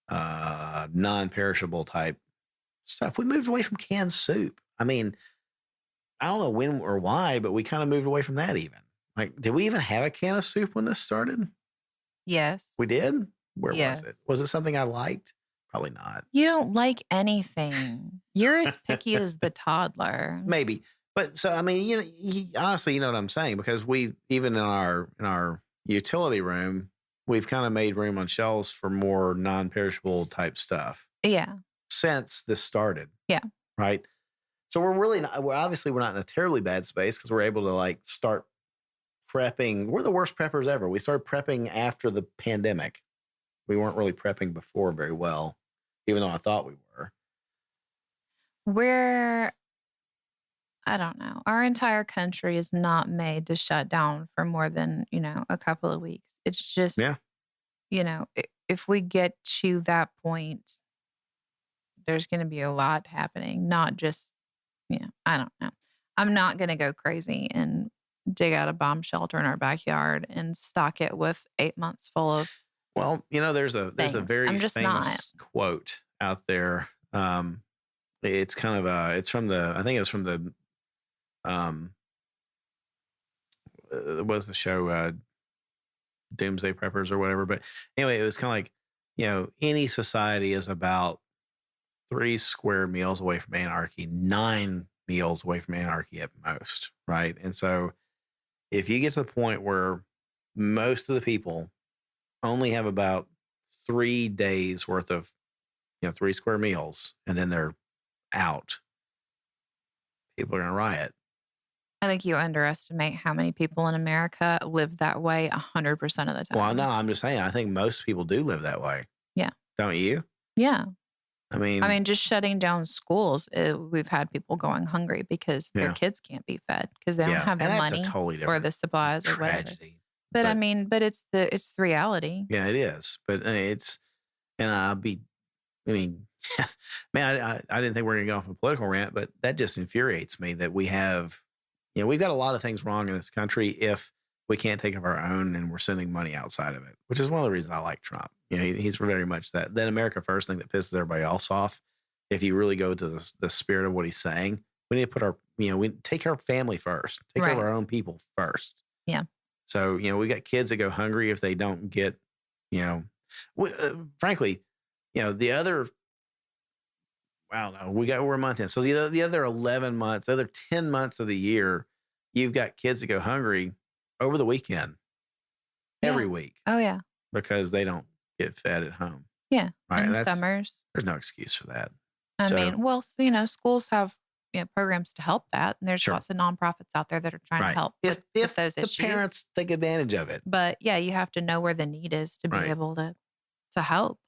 non-perishable type stuff. We moved away from canned soup. I mean, I don't know when or why, but we kind of moved away from that even. Like, did we even have a can of soup when this started? Yes. We did? Where Yes. was it? Was it something I liked? Probably not. You don't like anything. You're as picky as the toddler. Maybe. But so, I mean, honestly, you know what I'm saying? Because we, even in our utility room, we've kind of made room on shelves for more non-perishable type stuff. Yeah. Since this started. Yeah. Right. So we're not in a terribly bad space because we're able to like start prepping. We're the worst preppers ever. We started prepping after the pandemic. We weren't really prepping before very well, even though I thought we were. I don't know. Our entire country is not made to shut down for more than, a couple of weeks. It's just, if we get to that point, there's going to be a lot happening, not just, I don't know. I'm not going to go crazy and dig out a bomb shelter in our backyard and stock it with 8 months full of. Well, there's a very famous quote out there. It's kind of it's from I think it was from the it was the show Doomsday Preppers or whatever. But anyway, it was kind of like, any society is about 3 square meals away from anarchy, 9 meals away from anarchy at most, right? And so if you get to the point where most of the people only have about 3 days worth of, 3 square meals, and then they're out, people are going to riot. I think you underestimate how many people in America live that way 100% of the time. Well, no, I'm just saying, I think most people do live that way. Yeah. Don't you? Yeah. I mean, just shutting down schools, we've had people going hungry because their kids can't be fed because they don't have the money or the supplies or whatever. But I mean, it's the reality. Yeah, it is. But man, I didn't think we were going to go off a political rant, but that just infuriates me that we have, we've got a lot of things wrong in this country if we can't take of our own and we're sending money outside of it, which is one of the reasons I like Trump. He's very much that America first thing that pisses everybody else off. If you really go to the spirit of what he's saying, we need to put we take care of family first, take care of our own people first. Yeah. So, we got kids that go hungry if they don't get, frankly, the other, I don't know, we're a month in. So the other 11 months, the other 10 months of the year, you've got kids that go hungry over the weekend, every week. Oh, yeah. Because they don't get fed at home. Yeah. Right. In summers. There's no excuse for that. I mean, well, schools have programs to help that. And there's lots of nonprofits out there that are trying to help with those issues. If the parents take advantage of it. But yeah, you have to know where the need is to be able to help.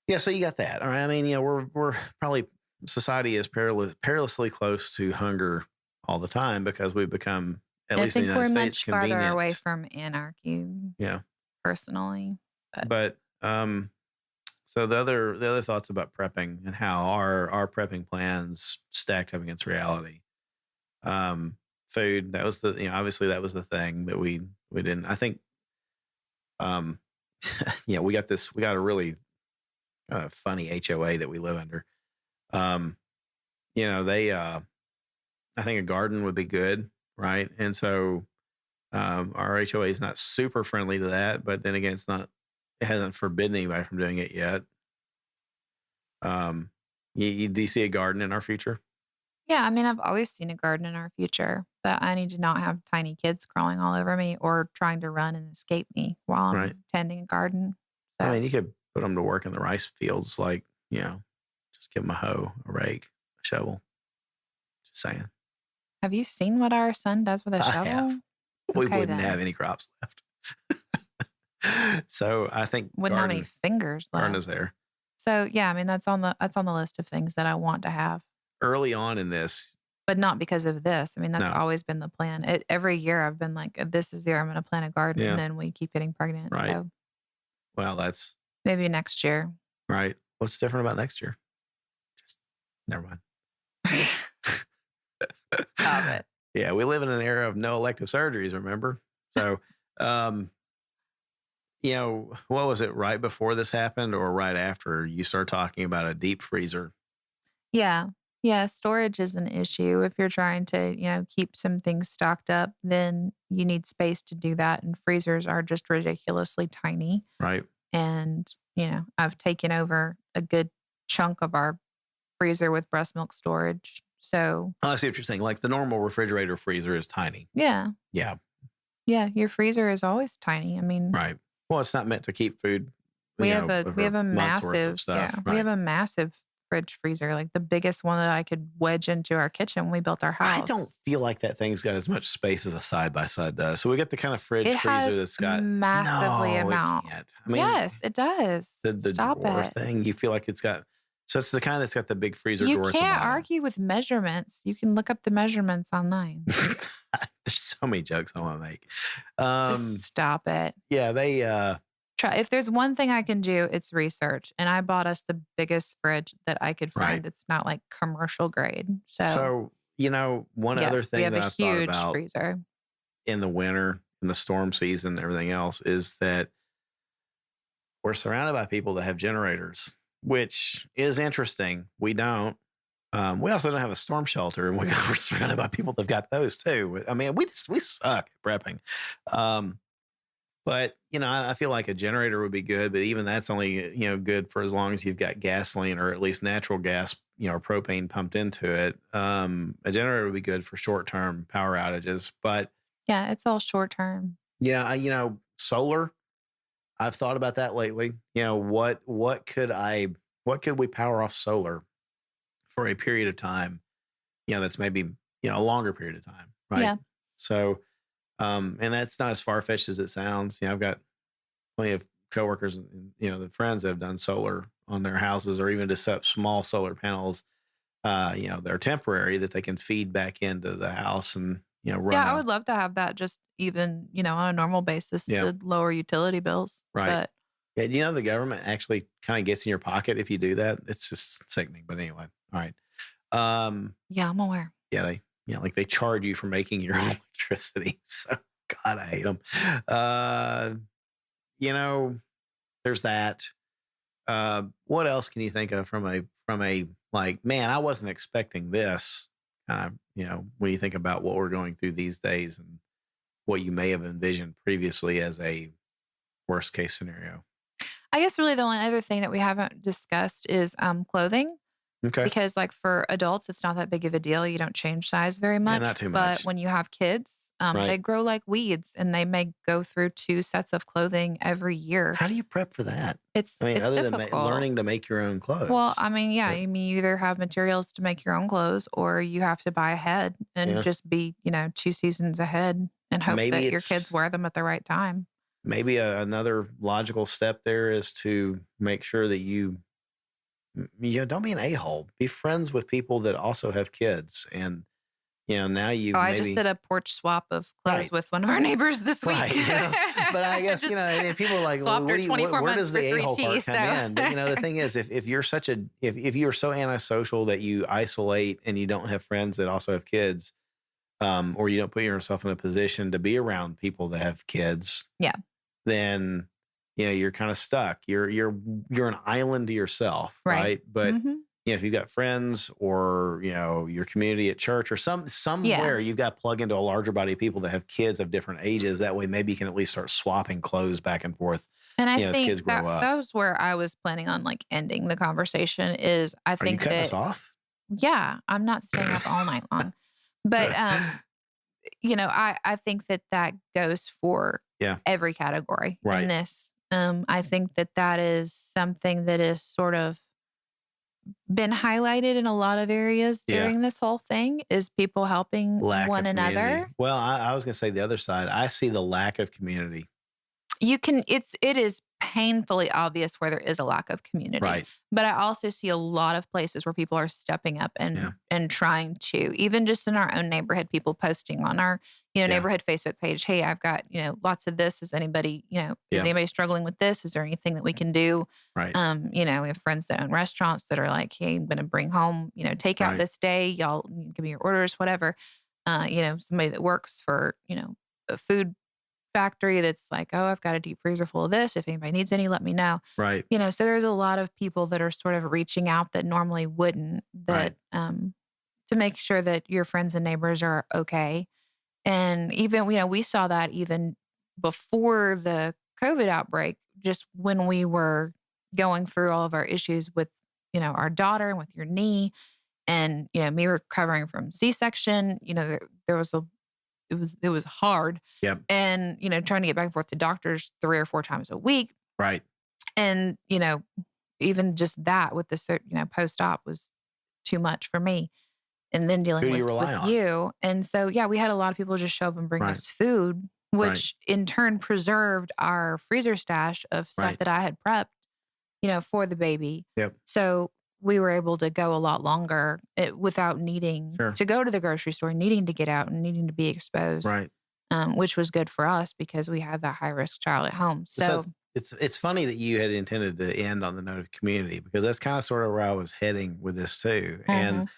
Yeah, so you got that. All right. I mean, we're probably, society is perilously close to hunger all the time because we've become, at least in the United States, convenient. I think we're much farther away from anarchy. Yeah. Personally. But so the other thoughts about prepping and how our prepping plans stacked up against reality. Food, that was obviously that was the thing that we didn't. I think we got a really funny HOA that we live under. I think a garden would be good, right? And so our HOA is not super friendly to that, but then again, it hasn't forbidden anybody from doing it yet. Do you see a garden in our future? Yeah, I mean, I've always seen a garden in our future, but I need to not have tiny kids crawling all over me or trying to run and escape me while I'm tending a garden. So. I mean, you could put them to work in the rice fields, just give them a hoe, a rake, a shovel. Just saying. Have you seen what our son does with a shovel? I have. We wouldn't have any crops left. So I think wouldn't have any fingers left. Garden is there. So yeah, I mean that's on the list of things that I want to have. Early on in this, but not because of this. I mean that's always been the plan. Every year I've been like, this is the year I'm going to plant a garden, and then we keep getting pregnant. Right. So well, that's maybe next year. Right. What's different about next year? Just never mind. Stop it. Yeah, we live in an era of no elective surgeries, remember? So, what was it, right before this happened or right after you start talking about a deep freezer? Yeah. Yeah. Storage is an issue. If you're trying to, keep some things stocked up, then you need space to do that. And freezers are just ridiculously tiny. Right. And, I've taken over a good chunk of our freezer with breast milk storage. So, I see what you're saying. Like the normal refrigerator freezer is tiny. yeah. Yeah. Yeah. Your freezer is always tiny. I mean, Right. Well, it's not meant to keep food. we have a for months worth of massive, stuff. yeah, Right. we have a massive fridge freezer, like the biggest one that I could wedge into our kitchen when we built our house. I don't feel like that thing's got as much space as a side by side does. So we get the kind of fridge It has freezer that's got massively no, amount. It can't. I mean, Yes, it does. the Stop drawer it. thing. You feel like it's got. So it's the kind that's got the big freezer You drawer. can't at the bottom. argue with measurements. You can look up the measurements online. There's so many jokes I want to make. Just stop it. Yeah, they. Try. If there's one thing I can do, it's research. And I bought us the biggest fridge that I could find. Right. That's not like commercial grade. So one other yes, thing we have that a I've thought huge about freezer. in the winter, in the storm season, everything else is that we're surrounded by people that have generators, which is interesting. We don't. We also don't have a storm shelter, and we're surrounded by people that've got those too. I mean, we suck at prepping. But I feel like a generator would be good, but even that's only good for as long as you've got gasoline or at least natural gas, or propane pumped into it. A generator would be good for short-term power outages, but Yeah, it's all short term. yeah, solar. I've thought about that lately. What could we power off solar for a period of time? That's maybe a longer period of time, right? Yeah. So, and that's not as far fetched as it sounds. I've got plenty of coworkers and the friends that have done solar on their houses, or even just set up small solar panels. They're temporary that they can feed back into the house and run. Yeah, I would love to have that just even, on a normal basis to lower utility bills. Right. But Yeah, the government actually kind of gets in your pocket if you do that. It's just sickening. But anyway, all right. yeah, I'm aware. Yeah, they charge you for making your own electricity. So God, I hate them. There's that. What else can you think of from a like, man, I wasn't expecting this. When you think about what we're going through these days and what you may have envisioned previously as a worst case scenario. I guess really the only other thing that we haven't discussed is clothing. Okay. Because like for adults, it's not that big of a deal. You don't change size very much. not too But much. when you have kids, Right. they grow like weeds and they may go through 2 sets of clothing every year. How do you prep for that? It's I mean, other than difficult. learning to make your own clothes. Well, I mean, yeah, But- you either have materials to make your own clothes or you have to buy ahead and Yeah. just be, 2 seasons ahead and hope Maybe that your it's- kids wear them at the right time. Maybe another logical step there is to make sure that you don't be an a-hole. Be friends with people that also have kids, and now you. Oh, I maybe, just did a porch swap of clothes Right. with one of our neighbors this week. Right, But I guess Just and people are like, well, swapped her 24 where months does the for free a-hole part tea, come so. in? But the thing is, if you're if you're so antisocial that you isolate and you don't have friends that also have kids, or you don't put yourself in a position to be around people that have kids, Yeah. then you're kind of stuck. You're an island to yourself, Right. right? But Mhm. if you've got friends or your community at church or somewhere you've got to plug into a larger body of people that have kids of different ages. That way, maybe you can at least start swapping clothes back and forth. And I as kids think grow up. that was where I was planning on like ending the conversation is I Are you think cutting that us off? yeah, I'm not staying up all night long. But I think that goes for Yeah. every category Right. in this. I think that is something that is sort of been highlighted in a lot of areas Yeah. during this whole thing is people helping Lack one of community. another. Well, I was going to say the other side. I see the lack of community. It is painfully obvious where there is a lack of community. Right. But I also see a lot of places where people are stepping up and trying to, even just in our own neighborhood, people posting on our, neighborhood Facebook page, hey, I've got, lots of this. Is anybody, is anybody struggling with this? Is there anything that we can do? Right. We have friends that own restaurants that are like, hey, I'm going to bring home, takeout Right. this day. Y'all give me your orders, whatever. somebody that works for, a food factory that's like, oh, I've got a deep freezer full of this. If anybody needs any, let me know. Right. So there's a lot of people that are sort of reaching out that normally wouldn't, that to make sure that your friends and neighbors are okay. And even, we saw that even before the COVID outbreak, just when we were going through all of our issues with, our daughter and with your knee and, me recovering from C-section, there was it was hard. Yep. And, trying to get back and forth to doctors 3 or 4 times a week. Right. And, even just that with the, post-op was too much for me. And then dealing Who do you with rely on? you. And so, yeah, we had a lot of people just show up and bring us food, which in turn preserved our freezer stash of stuff that I had prepped, for the baby. Yep. So we were able to go a lot longer without needing to go to the grocery store, needing to get out and needing to be exposed. Right. Which was good for us because we had that high risk child at home. So it's funny that you had intended to end on the note of community, because that's kind of sort of where I was heading with this too. And,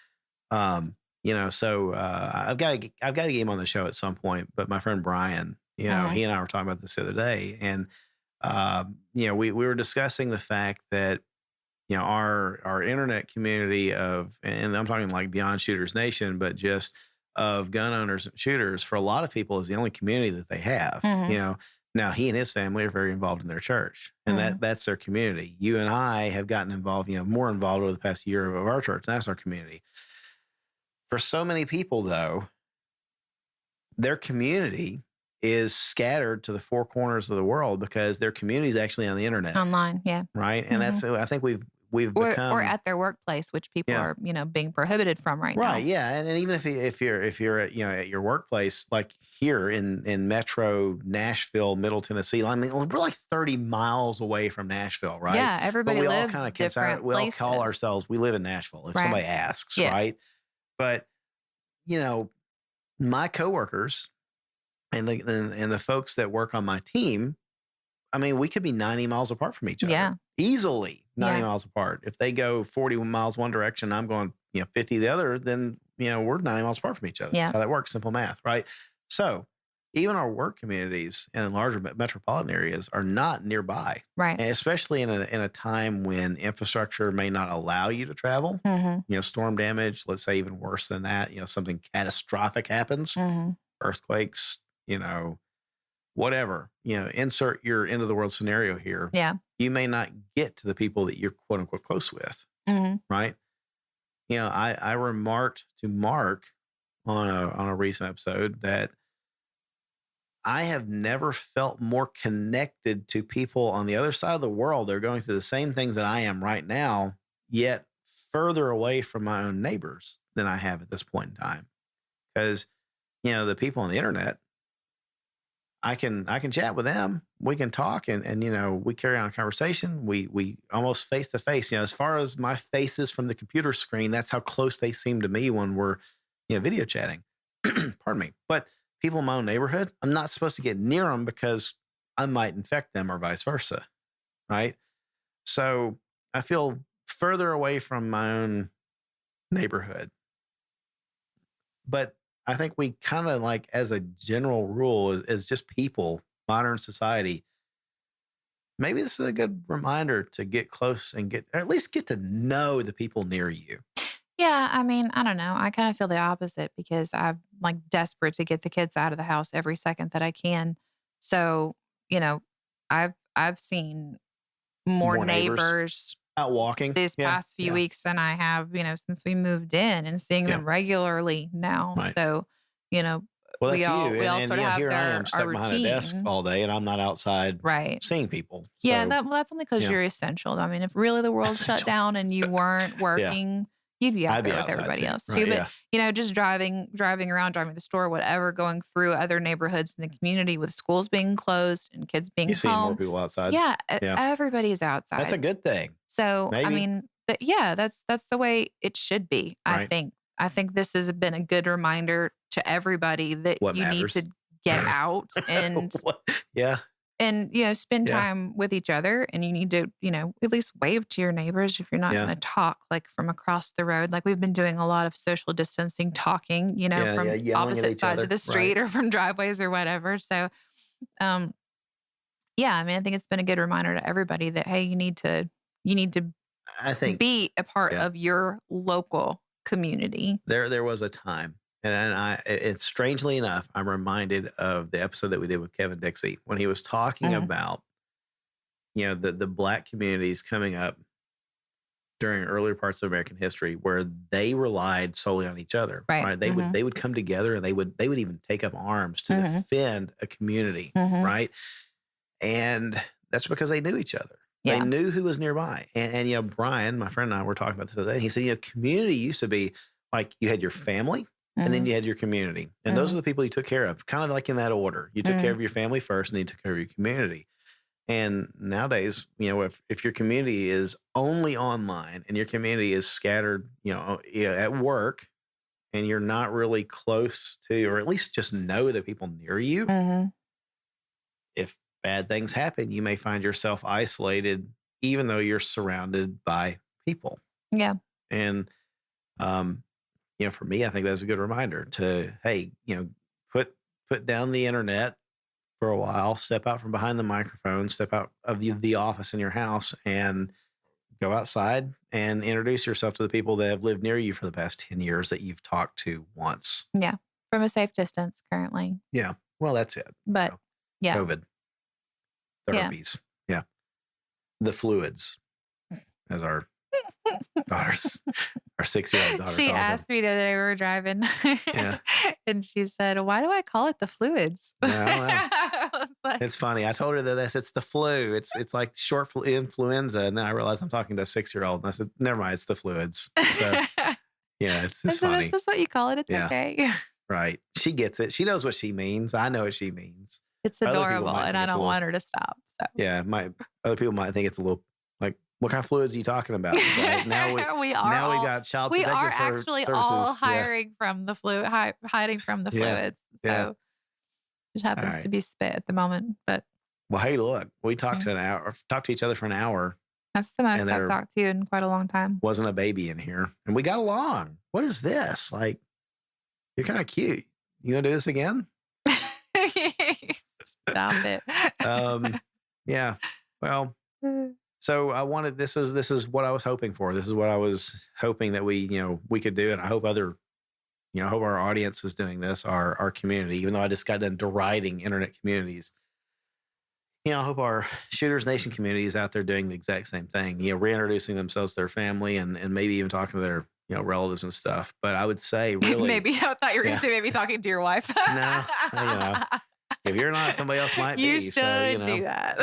so I've got to get him on the show at some point, but my friend Brian, he and I were talking about this the other day, and, we were discussing the fact that, our internet community and I'm talking like beyond Shooters Nation, but just of gun owners and shooters, for a lot of people is the only community that they have. Now he and his family are very involved in their church, and that's their community. You and I have gotten involved, more involved over the past year of our church, and that's our community. For so many people, though, their community is scattered to the 4 corners of the world because their community is actually on the internet. Online, yeah. Right? And that's, I think we've become... Or at their workplace, which people are, being prohibited from right now. Right, yeah. And even if you're at, at your workplace, like here in Metro Nashville, Middle Tennessee, I mean, we're like 30 miles away from Nashville, right? Yeah, everybody lives all different we all places. call ourselves, we live in Nashville, if somebody asks, Yeah. right? But, my coworkers and the folks that work on my team, I mean, we could be 90 miles apart from each other. Yeah. Easily 90 miles apart. If they go 40 miles one direction, I'm going, 50 the other, then, we're 90 miles apart from each other. Yeah. That's how that works. Simple math, right? So even our work communities and larger metropolitan areas are not nearby. Right. And especially in a time when infrastructure may not allow you to travel, storm damage, let's say even worse than that, something catastrophic happens, earthquakes, whatever, insert your end of the world scenario here. Yeah. You may not get to the people that you're quote unquote close with. Right. I remarked to Mark on a recent episode that I have never felt more connected to people on the other side of the world. They're going through the same things that I am right now, yet further away from my own neighbors than I have at this point in time. Because, the people on the internet, I can chat with them. We can talk and we carry on a conversation. We almost face to face, as far as my face is from the computer screen, that's how close they seem to me when we're, video chatting. Pardon me. But people in my own neighborhood, I'm not supposed to get near them because I might infect them or vice versa. Right. So I feel further away from my own neighborhood. But I think we kind of like, as a general rule, as just people, modern society, maybe this is a good reminder to get close and at least get to know the people near you. Yeah, I mean, I don't know. I kind of feel the opposite because I'm like desperate to get the kids out of the house every second that I can. So, I've seen more neighbors out walking these past few weeks than I have, since we moved in, and seeing them regularly now. Right. So, well, we all sort of have here I am our stuck behind a desk routine. all day, and I'm not outside seeing people. So, Yeah, that's only because you're essential. I mean, if really the world shut down and you weren't working, you'd be out there with everybody else too. But just driving around, driving to the store, whatever, going through other neighborhoods in the community with schools being closed and kids being you see home. more people outside. Yeah, everybody's outside. That's a good thing. So Maybe. I mean, but yeah, that's the way it should be. Right. I think this has been a good reminder to everybody that What you matters. need to get out and and, spend Yeah. time with each other. And you need to, at least wave to your neighbors if you're not Yeah. going to talk like from across the road. Like we've been doing a lot of social distancing talking, Yeah, from yelling at opposite each sides other. of the street or from driveways or whatever. So, um, yeah, I mean, I think it's been a good reminder to everybody that, hey, you need to I think be a part yeah. of your local community. there was a time, and it's strangely enough, I'm reminded of the episode that we did with Kevin Dixie when he was talking Mhm. about, the Black communities coming up during earlier parts of American history where they relied solely on each other. Right. They would come together and they would even take up arms to Mhm. defend a community. Mhm. Right. And that's because they knew each other. They Yeah. knew who was nearby. And Brian, my friend and I were talking about this the other day. He said, community used to be like you had your family and then Mhm. you had your community. And those are the people you took care of, kind of like in that order. You took care of your family first and then you took care of your community. And nowadays, if your community is only online and your community is scattered, at work and you're not really close to, or at least just know the people near you, Mhm. if bad things happen, you may find yourself isolated, even though you're surrounded by people. Yeah. And, for me, I think that's a good reminder to, hey, put down the internet for a while, step out from behind the microphone, step out of the office in your house and go outside and introduce yourself to the people that have lived near you for the past 10 years that you've talked to once. Yeah. From a safe distance currently. Yeah. Well, that's it. But yeah. COVID, the Yeah. herpes. Yeah. The fluids, as our daughters, our 6-year-old daughter She calls asked me the other day we were driving. Yeah. And she said, "Why do I call it the fluids?" Yeah, I don't know. I was like, It's funny. I told her that it's the flu. It's like short influenza. And then I realized I'm talking to a 6-year-old. And I said, never mind, it's the fluids. So yeah, it's I just said, funny. "That's just what you call it. It's Yeah. okay." Right. She gets it. She knows what she means. I know what she means. It's Other people adorable, might and think I it's a don't little- want her to stop. So Yeah. Other people might think it's a little like, what kind of fluids are you talking about? Right? Now we got child we protective are actually services. all Yeah. hiring from the hiding from the Yeah. fluids. So Yeah. it happens right. to be spit at the moment, but Well, hey, look, we talked talked to each other for an hour. that's the most And I've there- talked to you in quite a long time. Wasn't a baby in here, and we got along. What is this? Like, you're kind of cute. You gonna do this again? Stop it. Yeah. Well, so I wanted, this is what I was hoping for. This is what I was hoping that we could do. And I hope I hope our audience is doing this, our community, even though I just got done deriding internet communities. I hope our Shooters Nation community is out there doing the exact same thing, reintroducing themselves to their family and maybe even talking to their, relatives and stuff. But I would say really, Maybe I thought you were going Yeah. to say maybe talking to your wife. No, if you're not, somebody else might You be. should So, do that.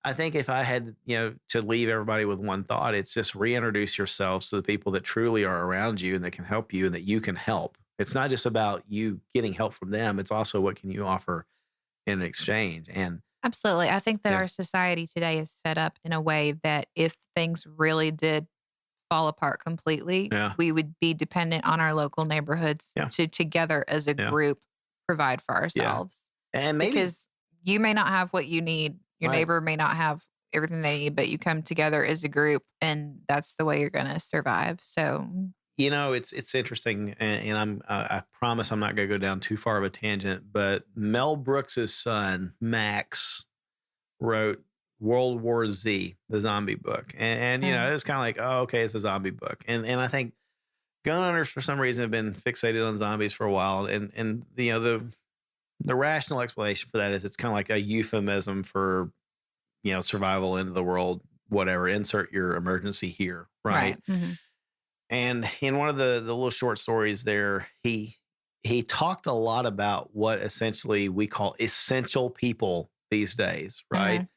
I think if I had, to leave everybody with one thought, it's just reintroduce yourselves to the people that truly are around you and that can help you and that you can help. It's not just about you getting help from them. It's also what can you offer in exchange. And Absolutely. I think that Yeah. our society today is set up in a way that if things really did fall apart completely, Yeah. we would be dependent on our local neighborhoods Yeah. to together as a Yeah. group provide for ourselves. maybe Because you may not have what you need. Your Right. neighbor may not have everything they need, but you come together as a group and that's the way you're going to survive. So it's interesting, and I promise I'm not going to go down too far of a tangent. But Mel Brooks's son Max wrote World War Z, the zombie book, and it was kind of like, oh, okay, it's a zombie book, and I think gun owners for some reason have been fixated on zombies for a while, and the rational explanation for that is it's kind of like a euphemism for survival into the world, whatever. Insert your emergency here, right? Mhm. And in one of the little short stories there, he talked a lot about what essentially we call essential people these days, right?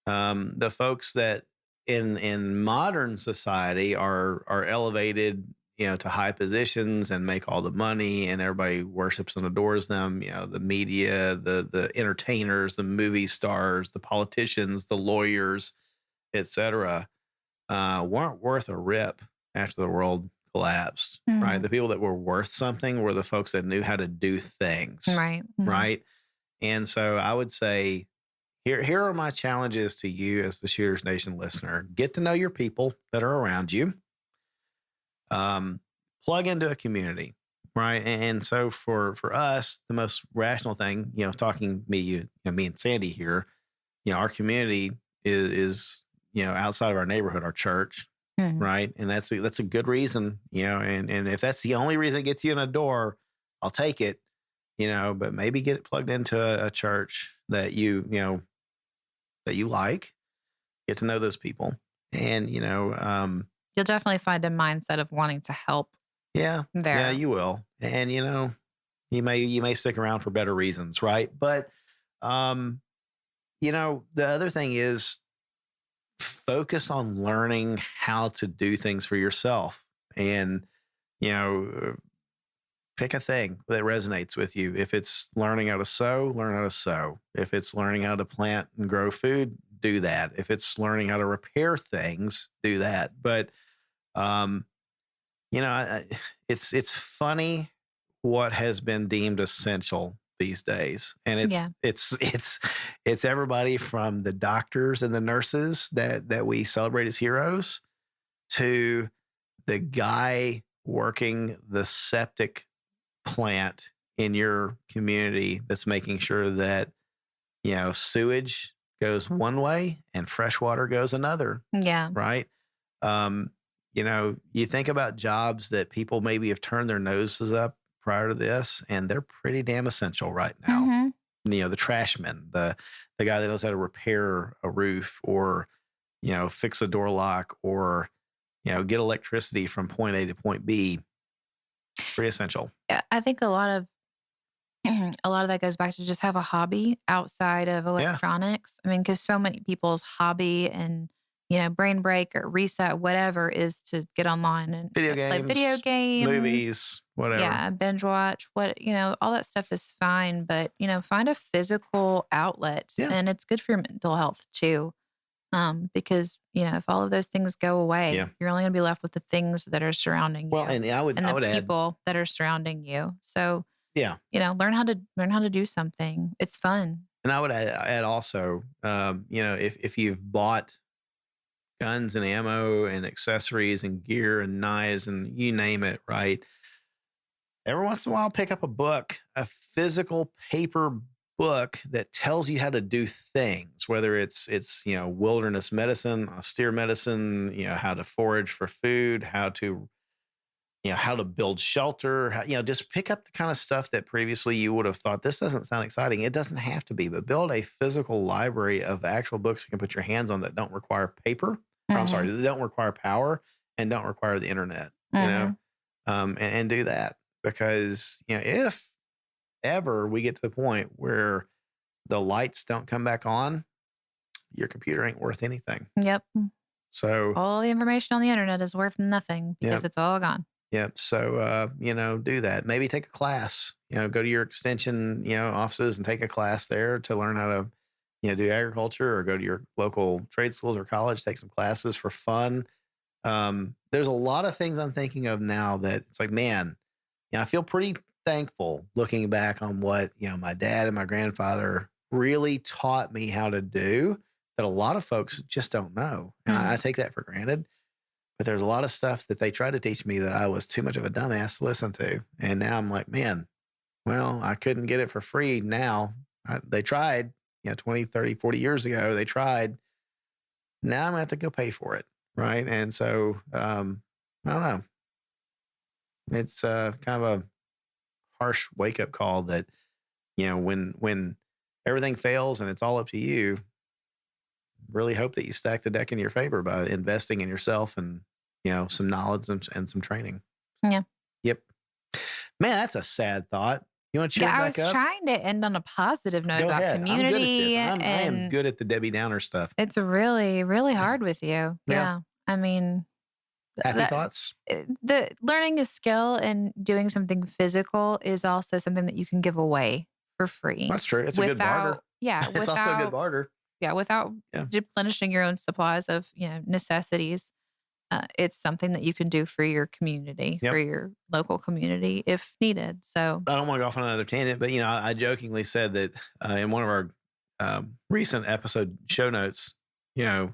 The folks that in modern society are elevated, to high positions and make all the money, and everybody worships and adores them. The media, the entertainers, the movie stars, the politicians, the lawyers, etc., weren't worth a rip after the world collapsed, right? Mhm. The people that were worth something were the folks that knew how to do things, Right. Mhm. right? And so I would say, here are my challenges to you as the Shooters Nation listener. Get to know your people that are around you. Plug into a community, right? And so for us, the most rational thing, talking me and Sandy here, our community is outside of our neighborhood, our church, Mhm. right? And that's a good reason, and if that's the only reason it gets you in a door, I'll take it, but maybe get it plugged into a church that that you like, get to know those people. And, You'll definitely find a mindset of wanting to help yeah, there. you will. And, you may stick around for better reasons. Right. But, the other thing is focus on learning how to do things for yourself and, pick a thing that resonates with you. If it's learning how to sew, learn how to sew. If it's learning how to plant and grow food, do that. If it's learning how to repair things, do that. But, it's funny what has been deemed essential these days. And Yeah. it's everybody from the doctors and the nurses that we celebrate as heroes to the guy working the septic plant in your community that's making sure that sewage goes one way and fresh water goes another, Yeah. right? You think about jobs that people maybe have turned their noses up prior to this, and they're pretty damn essential right now. Mhm. The trashman, the guy that knows how to repair a roof or fix a door lock or get electricity from point A to point B. Pretty essential. Yeah, I think a lot of that goes back to just have a hobby outside of electronics. I mean, because so many people's hobby and brain break or reset, whatever, is to get online and play video games, movies, whatever. Yeah, binge watch. All that stuff is fine, but find a physical outlet, Yeah. and it's good for your mental health too. Because if all of those things go away, Yeah. you're only going to be left with the things that are surrounding you. Well, and I would the add, people that are surrounding you. So, yeah, learn how to do something. It's fun. and I would add also, if you've bought guns and ammo and accessories and gear and knives and you name it, right? Every once in a while, pick up a book, a physical paper book that tells you how to do things, whether it's wilderness medicine, austere medicine, how to forage for food, how to build shelter, just pick up the kind of stuff that previously you would have thought, this doesn't sound exciting. It doesn't have to be, but build a physical library of actual books you can put your hands on that don't require paper. Or, I'm sorry, that don't require power and don't require the internet, and do that. Because, if ever we get to the point where the lights don't come back on, your computer ain't worth anything. Yep. So all the information on the internet is worth nothing because it's all gone. Yep. So, do that. Maybe take a class, go to your extension, offices and take a class there to learn how to, do agriculture, or go to your local trade schools or college, take some classes for fun. There's a lot of things I'm thinking of now that it's like, man, I feel pretty thankful looking back on what, my dad and my grandfather really taught me how to do that a lot of folks just don't know. And I take that for granted. But there's a lot of stuff that they tried to teach me that I was too much of a dumbass to listen to. And now I'm like, man, well, I couldn't get it for free now. They tried, 20, 30, 40 years ago, they tried. Now I'm going to have to go pay for it. Right. And so, I don't know. It's kind of a harsh wake up call that, when everything fails and it's all up to you, really hope that you stack the deck in your favor by investing in yourself and, some knowledge and some training. Yeah. Yep. Man, that's a sad thought. You want to cheer I back was up? trying to end on a positive note Go about ahead. community. I'm good at this. I am and good at the Debbie Downer stuff. It's really, really hard with you. Yeah. I mean, Happy thoughts? the learning a skill and doing something physical is also something that you can give away for free. That's true. It's a good barter. Yeah. It's also a good barter. Yeah. Without replenishing your own supplies of, necessities. it's something that you can do for your community, Yep. for your local community if needed. So I don't want to go off on another tangent, but I jokingly said that in one of our recent episode show notes, you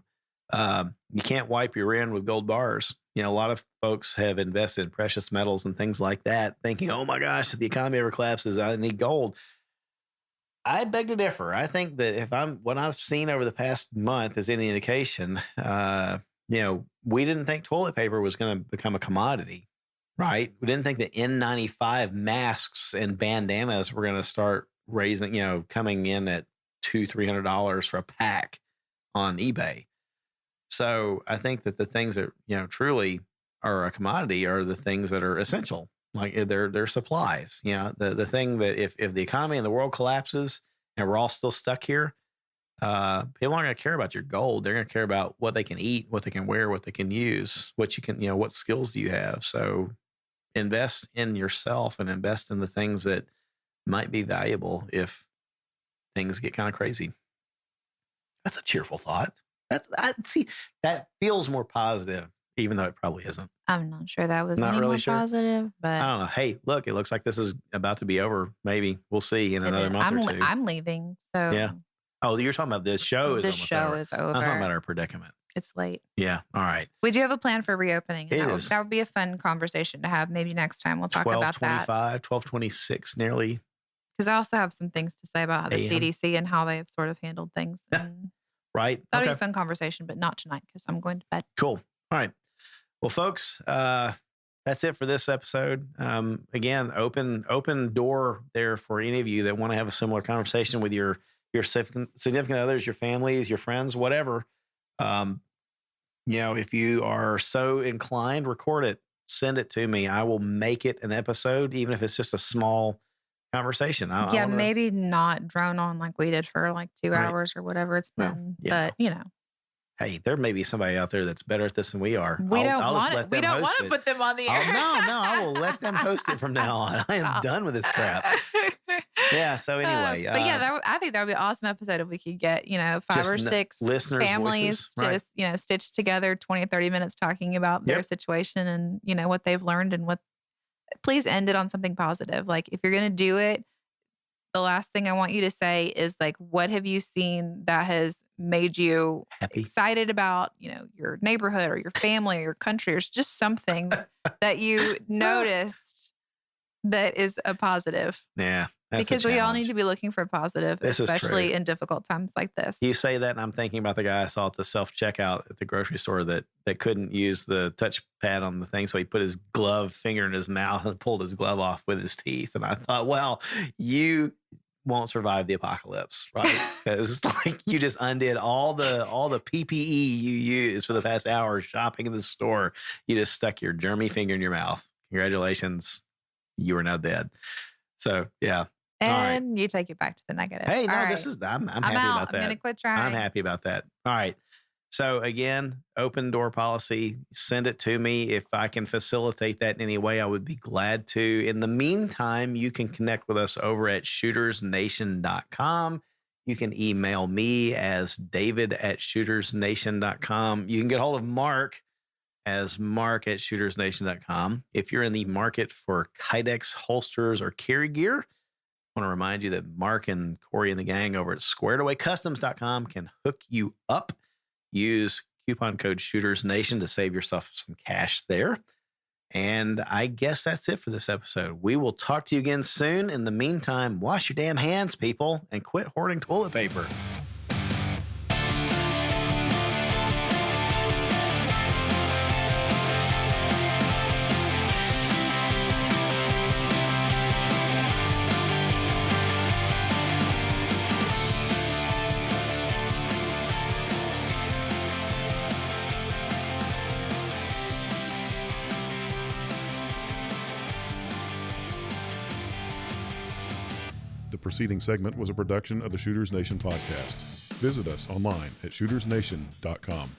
can't wipe your end with gold bars. A lot of folks have invested in precious metals and things like that, thinking, "Oh my gosh, if the economy ever collapses, I need gold." I beg to differ. I think that what I've seen over the past month is any indication, we didn't think toilet paper was going to become a commodity, right? We didn't think that N95 masks and bandanas were going to start raising, coming in at $200-$300 for a pack on eBay. So I think that the things that, truly are a commodity are the things that are essential. Like they're supplies, the thing that if the economy and the world collapses and we're all still stuck here, people aren't going to care about your gold. They're going to care about what they can eat, what they can wear, what they can use, what you can, what skills do you have? So invest in yourself and invest in the things that might be valuable if things get kind of crazy. That's a cheerful thought. That feels more positive, even though it probably isn't. I'm not sure that was Not any really more sure. positive, but I don't know. Hey, look, it looks like this is about to be over. Maybe we'll see in another month or two. I'm leaving. So Yeah. Oh, you're talking about this show is the almost show over. is over. I'm talking about our predicament. It's late. Yeah. All right. We do have a plan for reopening. And It that is. that would be a fun conversation to have. Maybe next time we'll talk about that. 12:25, 12:26 nearly. Because I also have some things to say about the AM. CDC and how they've sort of handled things. Yeah. And Right. that'll be Okay. a fun conversation, but not tonight because I'm going to bed. Cool. All right. Well, folks, that's it for this episode. Again, open door there for any of you that want to have a similar conversation with your significant others, your families, your friends, whatever. If you are so inclined, record it, send it to me. I will make it an episode, even if it's just a small conversation. I wanna- Maybe not drone on like we did for like 2 Right. hours or whatever it's Well, been. yeah. But Hey, there may be somebody out there that's better at this than we are. we don't I'll just want let it. We them don't host want to it. put them on the air. No, I will let them host it from now on. I am Stop. done with this crap. Yeah. So anyway, but yeah, I think that would be an awesome episode if we could get 5 or just 6 listeners' families voices, to right. stitch together 20 30 minutes talking about their Yep. situation and what they've learned and what. Please end it on something positive. Like if you're gonna do it, the last thing I want you to say is like, what have you seen that has made you Happy. excited about your neighborhood or your family or your country or just something that you noticed that is a positive. Yeah. That's Because a we all challenge. need to be looking for positive, This is especially true. in difficult times like this. You say that, and I'm thinking about the guy I saw at the self-checkout at the grocery store that couldn't use the touch pad on the thing. So he put his finger in his mouth and pulled his glove off with his teeth. And I thought, well, you won't survive the apocalypse, right? Because it's like you just undid all the PPE you used for the past hour shopping in the store. You just stuck your germy finger in your mouth. Congratulations. You are now dead. So, yeah. And you take it back to the negative. Hey, no, All this right. is, I'm I'm happy out. about that. I'm going to quit trying. I'm happy about that. All right. So again, open door policy, send it to me. If I can facilitate that in any way, I would be glad to. In the meantime, you can connect with us over at shootersnation.com. You can email me as david@shootersnation.com. You can get hold of Mark as mark@shootersnation.com. If you're in the market for Kydex holsters or carry gear, I want to remind you that Mark and Corey and the gang over at squaredawaycustoms.com can hook you up. Use coupon code ShootersNation to save yourself some cash there. And I guess that's it for this episode. We will talk to you again soon. In the meantime, wash your damn hands, people, and quit hoarding toilet paper. The preceding segment was a production of the Shooters Nation podcast. Visit us online at shootersnation.com.